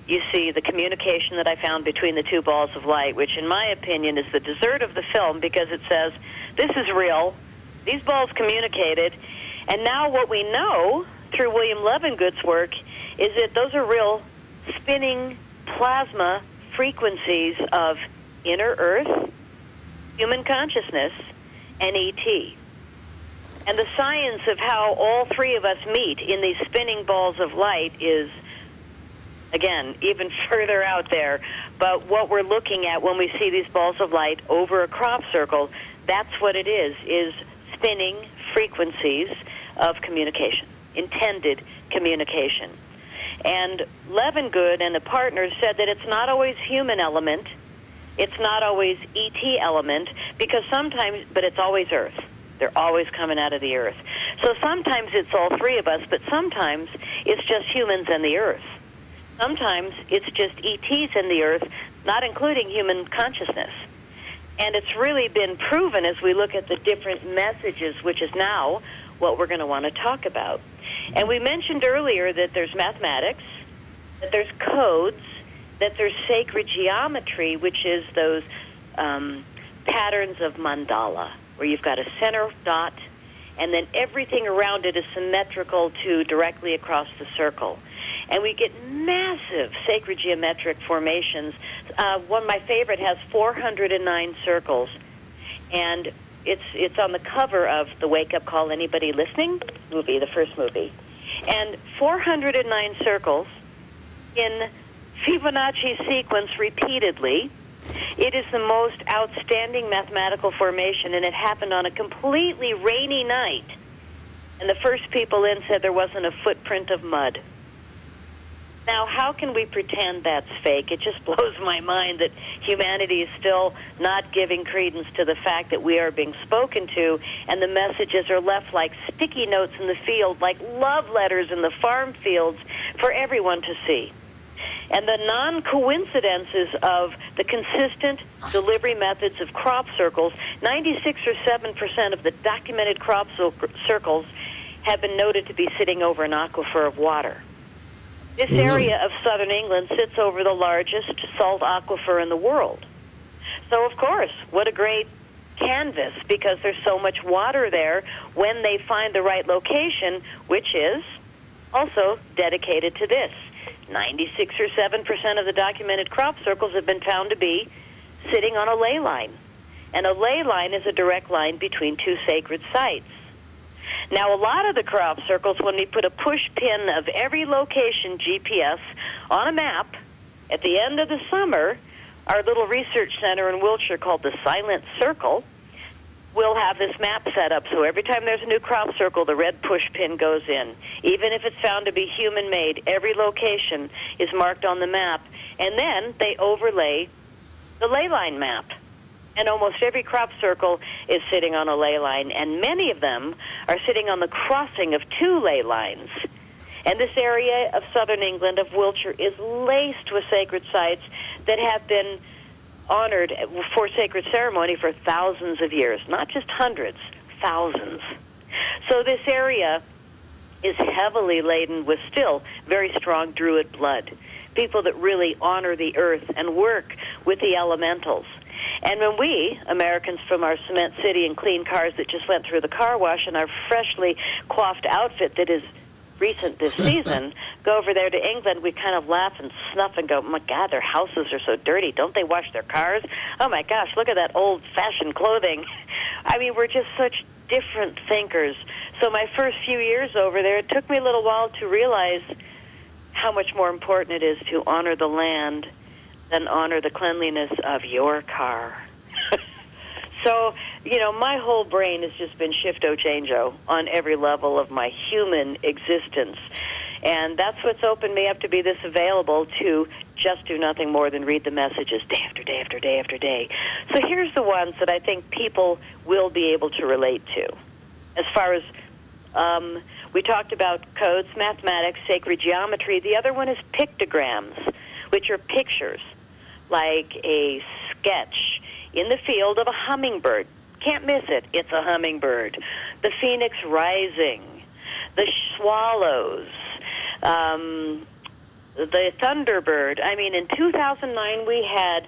you see the communication that I found between the 2 balls of light, which in my opinion is the dessert of the film because it says, this is real, these balls communicated, and now what we know through William Levengood's work is that those are real spinning plasma frequencies of inner Earth, human consciousness, and ET. And the science of how all 3 of us meet in these spinning balls of light is, again, even further out there. But what we're looking at when we see these balls of light over a crop circle, that's what it is spinning frequencies of communication, intended communication. And Levengood and the partners said that it's not always human element, it's not always ET element, because sometimes, but it's always Earth. They're always coming out of the Earth. So sometimes it's all 3 of us, but sometimes it's just humans and the Earth. Sometimes it's just ETs and the Earth, not including human consciousness. And it's really been proven as we look at the different messages, which is now what we're going to want to talk about. And we mentioned earlier that there's mathematics, that there's codes, that there's sacred geometry, which is those patterns of mandala, where you've got a center dot, and then everything around it is symmetrical to directly across the circle. And we get massive sacred geometric formations. One of my favorite has 409 circles, and it's on the cover of the Wake Up Call Anybody Listening movie, the first movie. And 409 circles in Fibonacci sequence repeatedly. It is the most outstanding mathematical formation, and it happened on a completely rainy night. And the first people in said there wasn't a footprint of mud. Now, how can we pretend that's fake? It just blows my mind that humanity is still not giving credence to the fact that we are being spoken to, and the messages are left like sticky notes in the field, like love letters in the farm fields for everyone to see. And the non-coincidences of the consistent delivery methods of crop circles, 96 or 7% of the documented crop circles have been noted to be sitting over an aquifer of water. This area of southern England sits over the largest salt aquifer in the world. So, of course, what a great canvas, because there's so much water there when they find the right location, which is also dedicated to this. 96 or 7% of the documented crop circles have been found to be sitting on a ley line. And a ley line is a direct line between 2 sacred sites. Now, a lot of the crop circles, when we put a push pin of every location GPS on a map, at the end of the summer, our little research center in Wiltshire called the Silent Circle will have this map set up. So every time there's a new crop circle, the red push pin goes in. Even if it's found to be human-made, every location is marked on the map. And then they overlay the ley line map. And almost every crop circle is sitting on a ley line, and many of them are sitting on the crossing of 2 ley lines. And this area of southern England, of Wiltshire, is laced with sacred sites that have been honored for sacred ceremony for thousands of years, not just hundreds, thousands. So this area is heavily laden with still very strong Druid blood, people that really honor the earth and work with the elementals. And when we, Americans from our cement city and clean cars that just went through the car wash and our freshly coiffed outfit that is recent this season, go over there to England, we kind of laugh and snuff and go, my God, their houses are so dirty. Don't they wash their cars? Oh, my gosh, look at that old-fashioned clothing. I mean, we're just such different thinkers. So my first few years over there, it took me a little while to realize how much more important it is to honor the land than honor the cleanliness of your car. So, my whole brain has just been shifto-changeo on every level of my human existence. And that's what's opened me up to be this available to just do nothing more than read the messages day after day after day after day. So here's the ones that I think people will be able to relate to. As far as we talked about codes, mathematics, sacred geometry. The other one is pictograms, which are pictures, like a sketch in the field of a hummingbird. Can't miss it. It's a hummingbird. The phoenix rising, the swallows, the thunderbird. I mean, in 2009, we had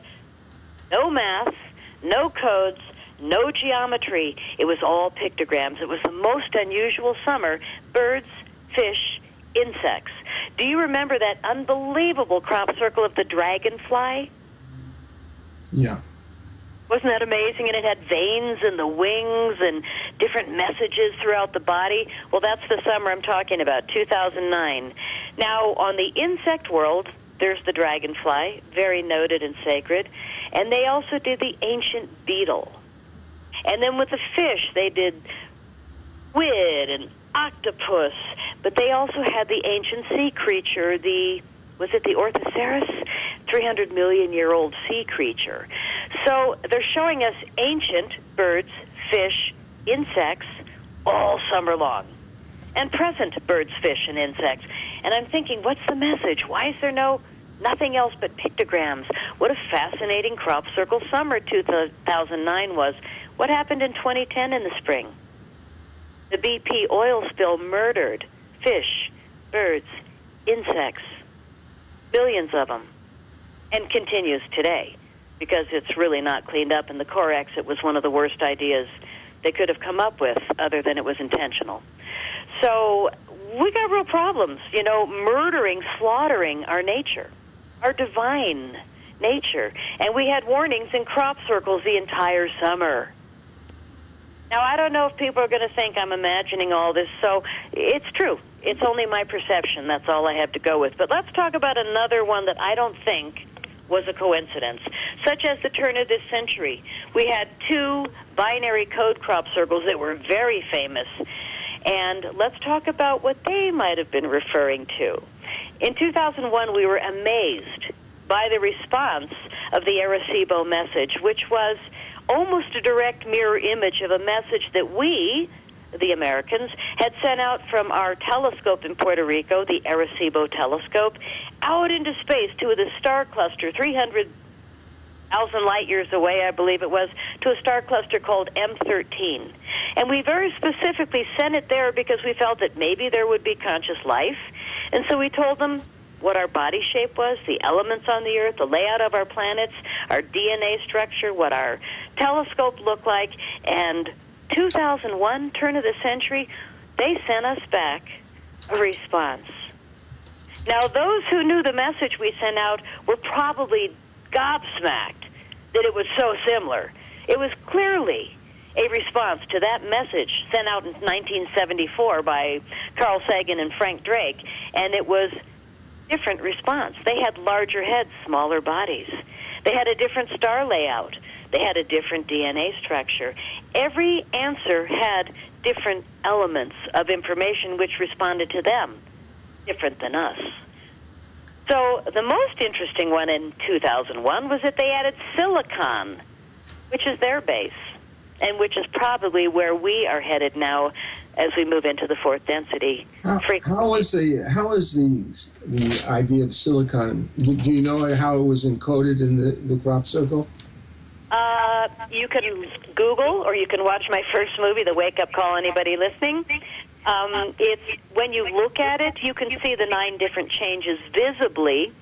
no math, no codes, no geometry. It was all pictograms. It was the most unusual summer. Birds, fish, insects. Do you remember that unbelievable crop circle of the dragonfly? Yeah. Wasn't that amazing? And it had veins in the wings and different messages throughout the body. Well, that's the summer I'm talking about, 2009. Now, on the insect world, there's the dragonfly, very noted and sacred. And they also did the ancient beetle. And then with the fish, they did squid and octopus. But they also had the ancient sea creature, was it the Orthoceras? 300-million-year-old sea creature. So they're showing us ancient birds, fish, insects all summer long. And present birds, fish, and insects. And I'm thinking, what's the message? Why is there nothing else but pictograms? What a fascinating crop circle summer 2009 was. What happened in 2010 in the spring? The BP oil spill murdered fish, birds, insects, billions of them, and continues today because it's really not cleaned up. And the core exit was one of the worst ideas they could have come up with other than it was intentional. So we got real problems, murdering, slaughtering our nature, our divine nature. And we had warnings in crop circles the entire summer. Now, I don't know if people are going to think I'm imagining all this, so it's true. It's only my perception. That's all I have to go with. But let's talk about another one that I don't think was a coincidence, such as the turn of this century. We had 2 binary code crop circles that were very famous, and let's talk about what they might have been referring to. In 2001, we were amazed by the response of the Arecibo message, which was almost a direct mirror image of a message that we, the Americans, had sent out from our telescope in Puerto Rico, the Arecibo telescope, out into space to the star cluster 300,000 light years away, I believe it was, to a star cluster called M13. And we very specifically sent it there because we felt that maybe there would be conscious life. And so we told them what our body shape was, the elements on the Earth, the layout of our planets, our DNA structure, what our telescope looked like, and 2001, turn of the century, they sent us back a response. Now, those who knew the message we sent out were probably gobsmacked that it was so similar. It was clearly a response to that message sent out in 1974 by Carl Sagan and Frank Drake, and it was different response. They had larger heads, smaller bodies. They had a different star layout. They had a different DNA structure. Every answer had different elements of information which responded to them, different than us. So the most interesting one in 2001 was that they added silicon, which is their base, and which is probably where we are headed now as we move into the 4th density frequency. How is the idea of silicon? Do you know how it was encoded in the crop circle? You can Google, or you can watch my first movie, The Wake Up Call, anybody listening. It's when you look at it, you can see the 9 different changes visibly.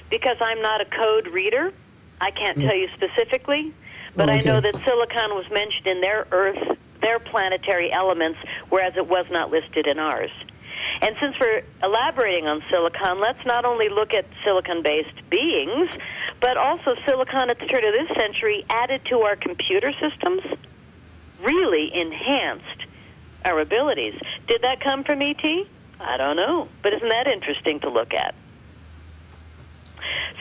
Because I'm not a code reader, I can't tell you specifically, but I know that silicon was mentioned in their planetary elements, whereas it was not listed in ours. And since we're elaborating on silicon, let's not only look at silicon-based beings, but also silicon at the turn of this century added to our computer systems really enhanced our abilities. Did that come from ET? I don't know, but isn't that interesting to look at?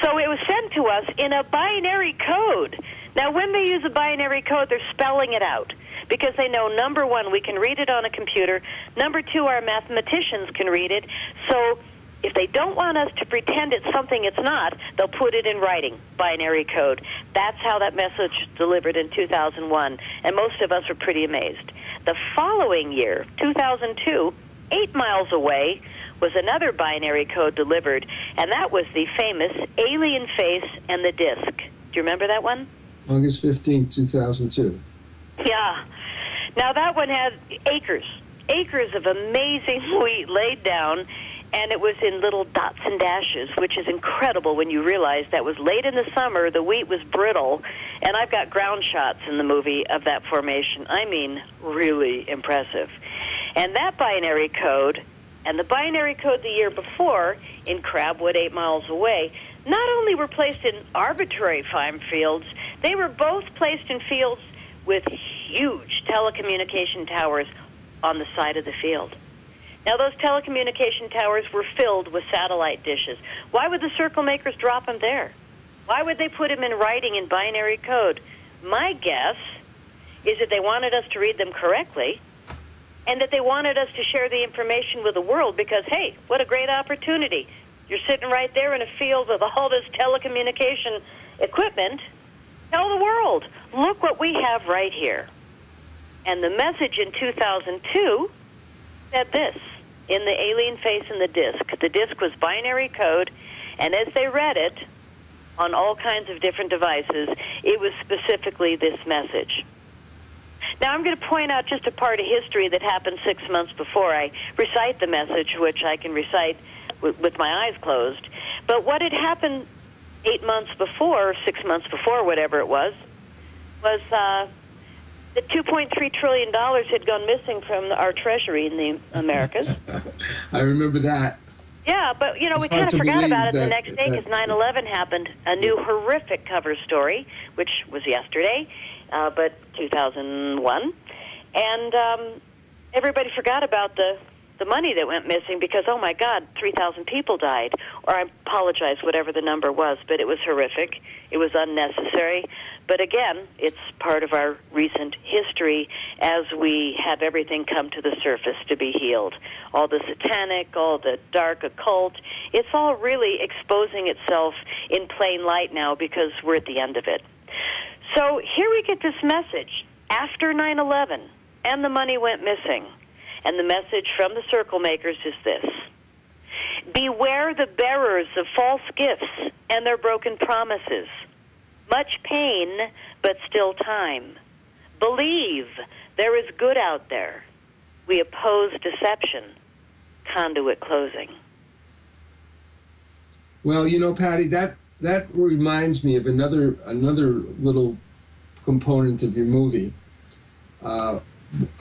So it was sent to us in a binary code. Now, when they use a binary code, they're spelling it out because they know, number one, we can read it on a computer. Number two, our mathematicians can read it. So if they don't want us to pretend it's something it's not, they'll put it in writing, binary code. That's how that message was delivered in 2001, and most of us were pretty amazed. The following year, 2002, 8 miles away, was another binary code delivered, and that was the famous alien face and the disc. Do you remember that one? August 15th, 2002. Yeah. Now, that one had acres of amazing wheat laid down, and it was in little dots and dashes, which is incredible when you realize that was late in the summer, the wheat was brittle, and I've got ground shots in the movie of that formation. I mean, really impressive. And that binary code and the binary code the year before in Crabwood 8 miles away not only were placed in arbitrary time fields, they were both placed in fields with huge telecommunication towers on the side of the field. Now, those telecommunication towers were filled with satellite dishes. Why would the circle makers drop them there? Why would they put them in writing in binary code? My guess is that they wanted us to read them correctly, and that they wanted us to share the information with the world because, hey, what a great opportunity. You're sitting right there in a field with all this telecommunication equipment. Tell the world, look what we have right here. And the message in 2002 said this, in the alien face and the disc. The disc was binary code, and as they read it on all kinds of different devices, it was specifically this message. Now, I'm going to point out just a part of history that happened 6 months before I recite the message, which I can recite with my eyes closed. But what had happened 8 months before, 6 months before, whatever it was that $2.3 trillion had gone missing from our treasury in the Americas. I remember that. Yeah, but, you know, we kind of forgot about it the next day because 9/11 happened. A new horrific cover story, which was yesterday, but 2001. And everybody forgot about the money that went missing because, oh, my God, 3,000 people died. Or I apologize, whatever the number was, but it was horrific. It was unnecessary. But again, it's part of our recent history as we have everything come to the surface to be healed. All the satanic, all the dark occult, it's all really exposing itself in plain light now because we're at the end of it. So here we get this message after 9/11, and the money went missing. And the message from the circle makers is this: beware the bearers of false gifts and their broken promises. Much pain, but still time. Believe there is good out there. We oppose deception. Conduit closing. Well, you know, Patty, that reminds me of another little component of your movie, of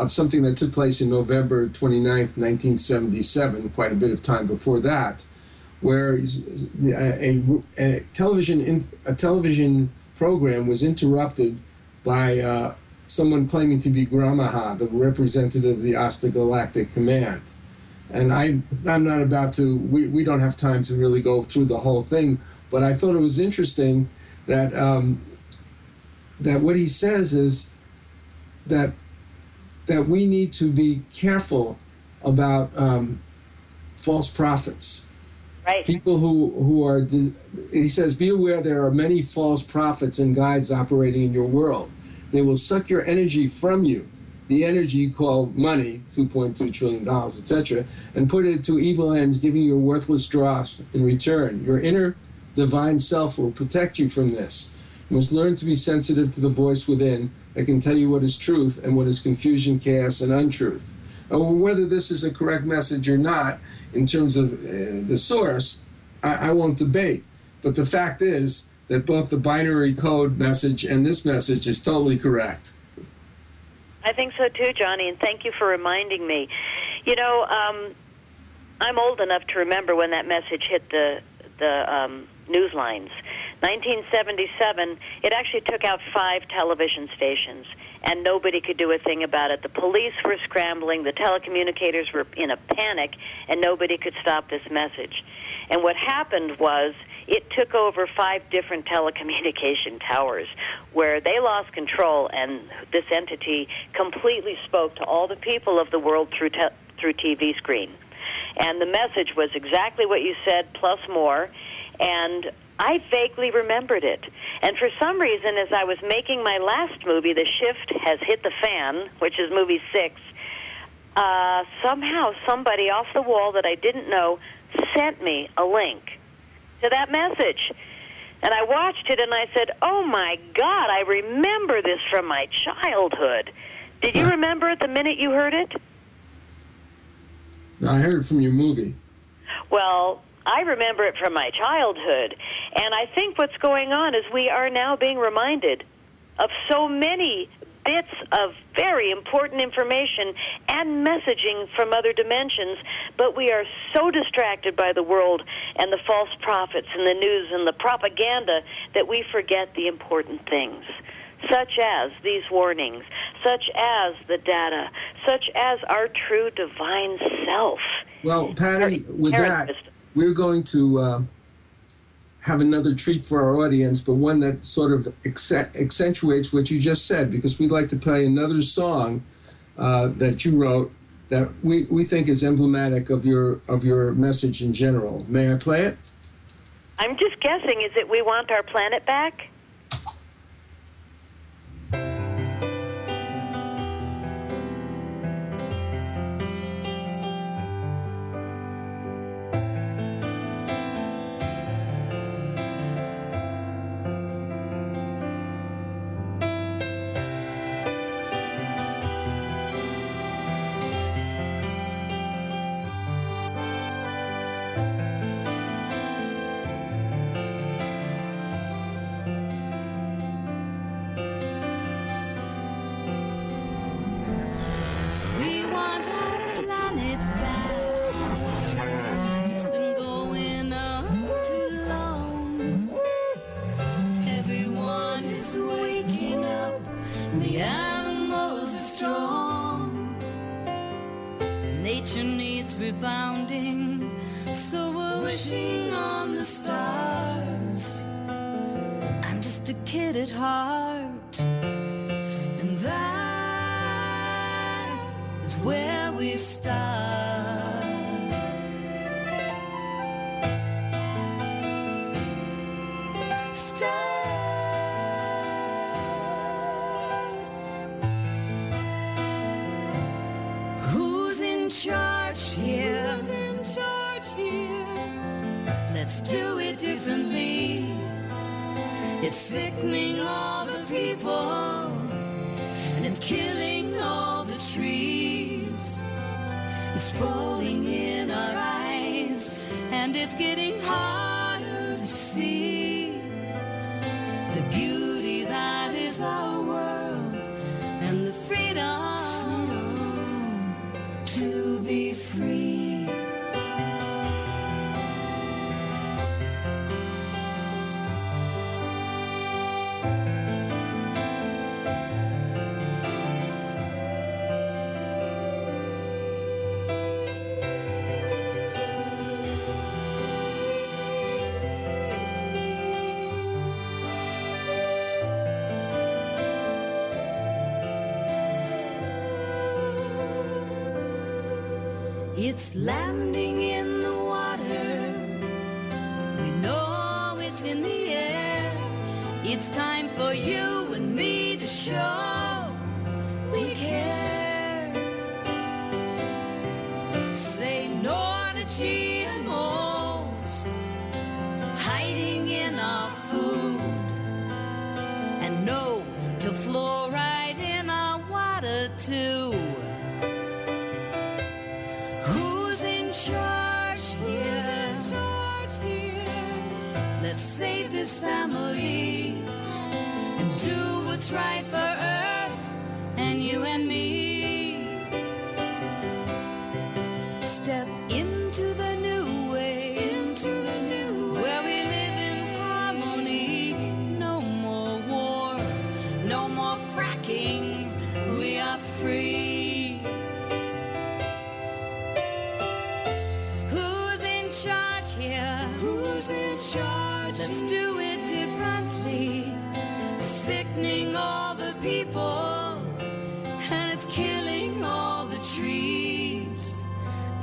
something that took place in November 29th, 1977, quite a bit of time before that, where a television program was interrupted by someone claiming to be Gramaha, the representative of the Asta Galactic Command. And I'm not about to, we don't have time to really go through the whole thing, but I thought it was interesting that that what he says is that we need to be careful about false prophets. Right. People who are, he says, be aware there are many false prophets and guides operating in your world. They will suck your energy from you, the energy you call money, $2.2 trillion, etc., and put it to evil ends, giving you a worthless dross in return. Your inner divine self will protect you from this. You must learn to be sensitive to the voice within that can tell you what is truth and what is confusion, chaos, and untruth. Whether this is a correct message or not, in terms of the source, I won't debate. But the fact is that both the binary code message and this message is totally correct. I think so too, Johnny, and thank you for reminding me. You know, I'm old enough to remember when that message hit the news lines. 1977, it actually took out 5 television stations, and nobody could do a thing about it. The police were scrambling, the telecommunicators were in a panic, and nobody could stop this message. And what happened was it took over 5 different telecommunication towers where they lost control, and this entity completely spoke to all the people of the world through TV screen. And the message was exactly what you said, plus more, and I vaguely remembered it. And for some reason, as I was making my last movie, The Shift Has Hit the Fan, which is movie 6, somehow somebody off the wall that I didn't know sent me a link to that message. And I watched it and I said, oh my God, I remember this from my childhood. Did you remember it the minute you heard it? I heard it from your movie. Well, I remember it from my childhood. And I think what's going on is we are now being reminded of so many bits of very important information and messaging from other dimensions, but we are so distracted by the world and the false prophets and the news and the propaganda that we forget the important things, such as these warnings, such as the data, such as our true divine self. Well, Patty, with that, we're going to have another treat for our audience, but one that sort of accentuates what you just said, because we'd like to play another song that you wrote that we think is emblematic of your message in general. May I play it? I'm just guessing, is it We Want Our Planet Back? Rebounding, so we're wishing on the stars. I'm just a kid at heart, and that is where we start. Who's in charge here? Who's in charge here? Let's do it differently. It's sickening all the people, and it's killing all the trees. It's falling in our eyes, and it's getting harder to see the beauty that is our world and the freedom to be free. It's landing in the water. We know it's in the air. It's time for you and me to show we care. Say no to GMOs hiding in our food, and no to fluoride in our water too. save this family and do what's right for Earth and you and me. Step into the new way, where we live in harmony. No more war, no more fracking, we are free. Who's in charge here? Who's in charge? Let's do it differently. Sickening all the people, and it's killing all the trees.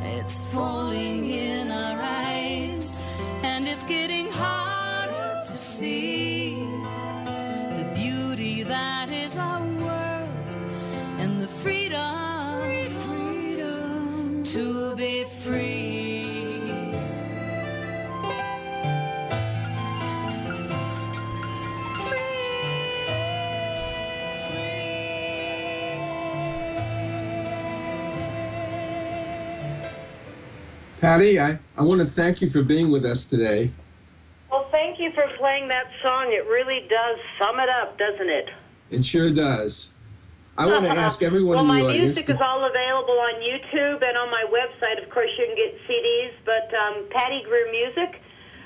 It's falling in our eyes, and it's getting harder to see the beauty that is our world and the freedom to be free. Patty, I want to thank you for being with us today. Well, thank you for playing that song. It really does sum it up, doesn't it? It sure does. I want to ask everyone in the audience. Well, my music is all available on YouTube and on my website. Of course, you can get CDs, but Patty Greer Music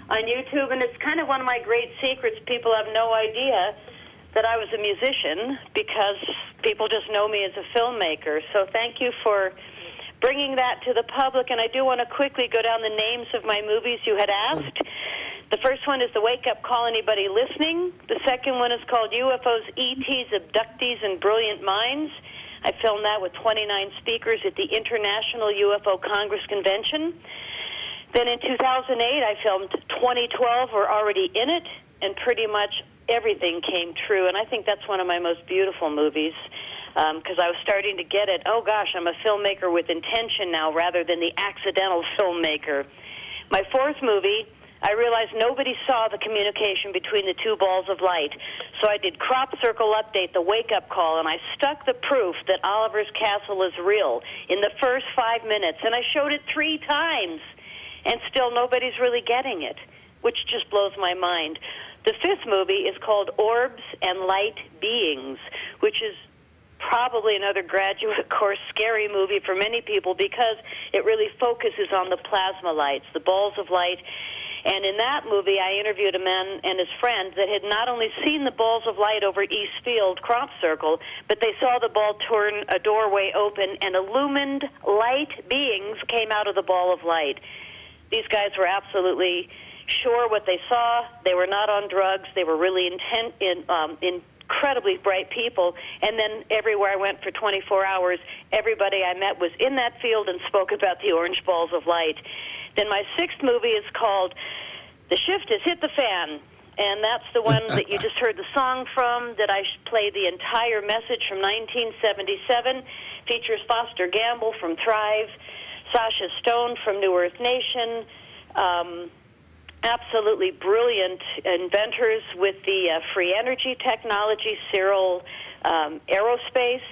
on YouTube, and it's kind of one of my great secrets. People have no idea that I was a musician because people just know me as a filmmaker. So thank you for bringing that to the public, and I do want to quickly go down the names of my movies you had asked. The first one is The Wake Up Call, Anybody Listening? The second one is called UFOs, ETs, Abductees, and Brilliant Minds. I filmed that with 29 speakers at the International UFO Congress Convention. Then in 2008, I filmed 2012, We're Already in It, and pretty much everything came true, and I think that's one of my most beautiful movies. Because I was starting to get it, oh gosh, I'm a filmmaker with intention now rather than the accidental filmmaker. My fourth movie, I realized nobody saw the communication between the two balls of light. So I did Crop Circle Update, The Wake Up Call, and I stuck the proof that Oliver's Castle is real in the first 5 minutes. And I showed it 3 times, and still nobody's really getting it, which just blows my mind. The fifth movie is called Orbs and Light Beings, which is probably another graduate course scary movie for many people because it really focuses on the plasma lights, the balls of light. And in that movie, I interviewed a man and his friend that had not only seen the balls of light over East Field Crop Circle, but they saw the ball turn a doorway open and illumined light beings came out of the ball of light. These guys were absolutely sure what they saw. They were not on drugs. They were really incredibly bright people, and then everywhere I went for 24 hours, everybody I met was in that field and spoke about the orange balls of light. Then my sixth movie is called The Shift Has Hit the Fan, and that's the one that you just heard the song from, that I played the entire message from 1977, features Foster Gamble from Thrive, Sasha Stone from New Earth Nation, absolutely brilliant inventors with the free energy technology, Cyril Aerospace,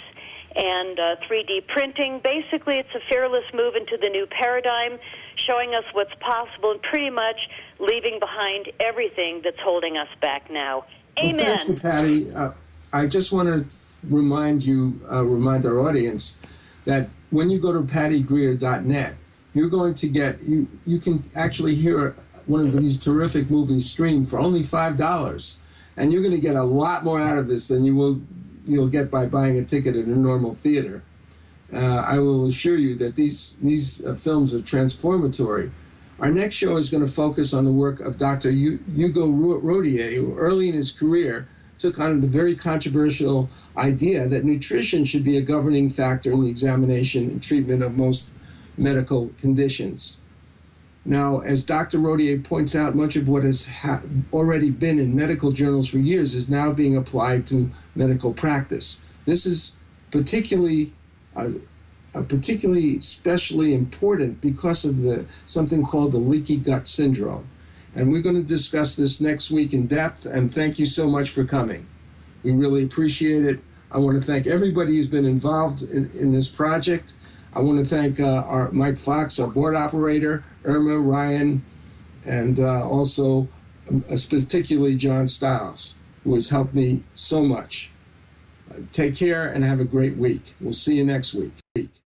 and 3D printing. Basically, it's a fearless move into the new paradigm, showing us what's possible and pretty much leaving behind everything that's holding us back now. Amen. Well, thank you, Patty. I just want to remind our audience that when you go to pattygreer.net, you're going to get, you can actually hear one of these terrific movies streamed for only $5, and you're going to get a lot more out of this than you'll get by buying a ticket at a normal theater. I will assure you that these films are transformatory. Our next show is going to focus on the work of Dr. Hugo Rodier, who early in his career took on the very controversial idea that nutrition should be a governing factor in the examination and treatment of most medical conditions. Now, as Dr. Rodier points out, much of what has already been in medical journals for years is now being applied to medical practice. This is particularly especially important because of something called the leaky gut syndrome. And we're going to discuss this next week in depth, and thank you so much for coming. We really appreciate it. I want to thank everybody who's been involved in this project. I want to thank our Mike Fox, our board operator, Irma, Ryan, and also particularly John Stiles, who has helped me so much. Take care and have a great week. We'll see you next week.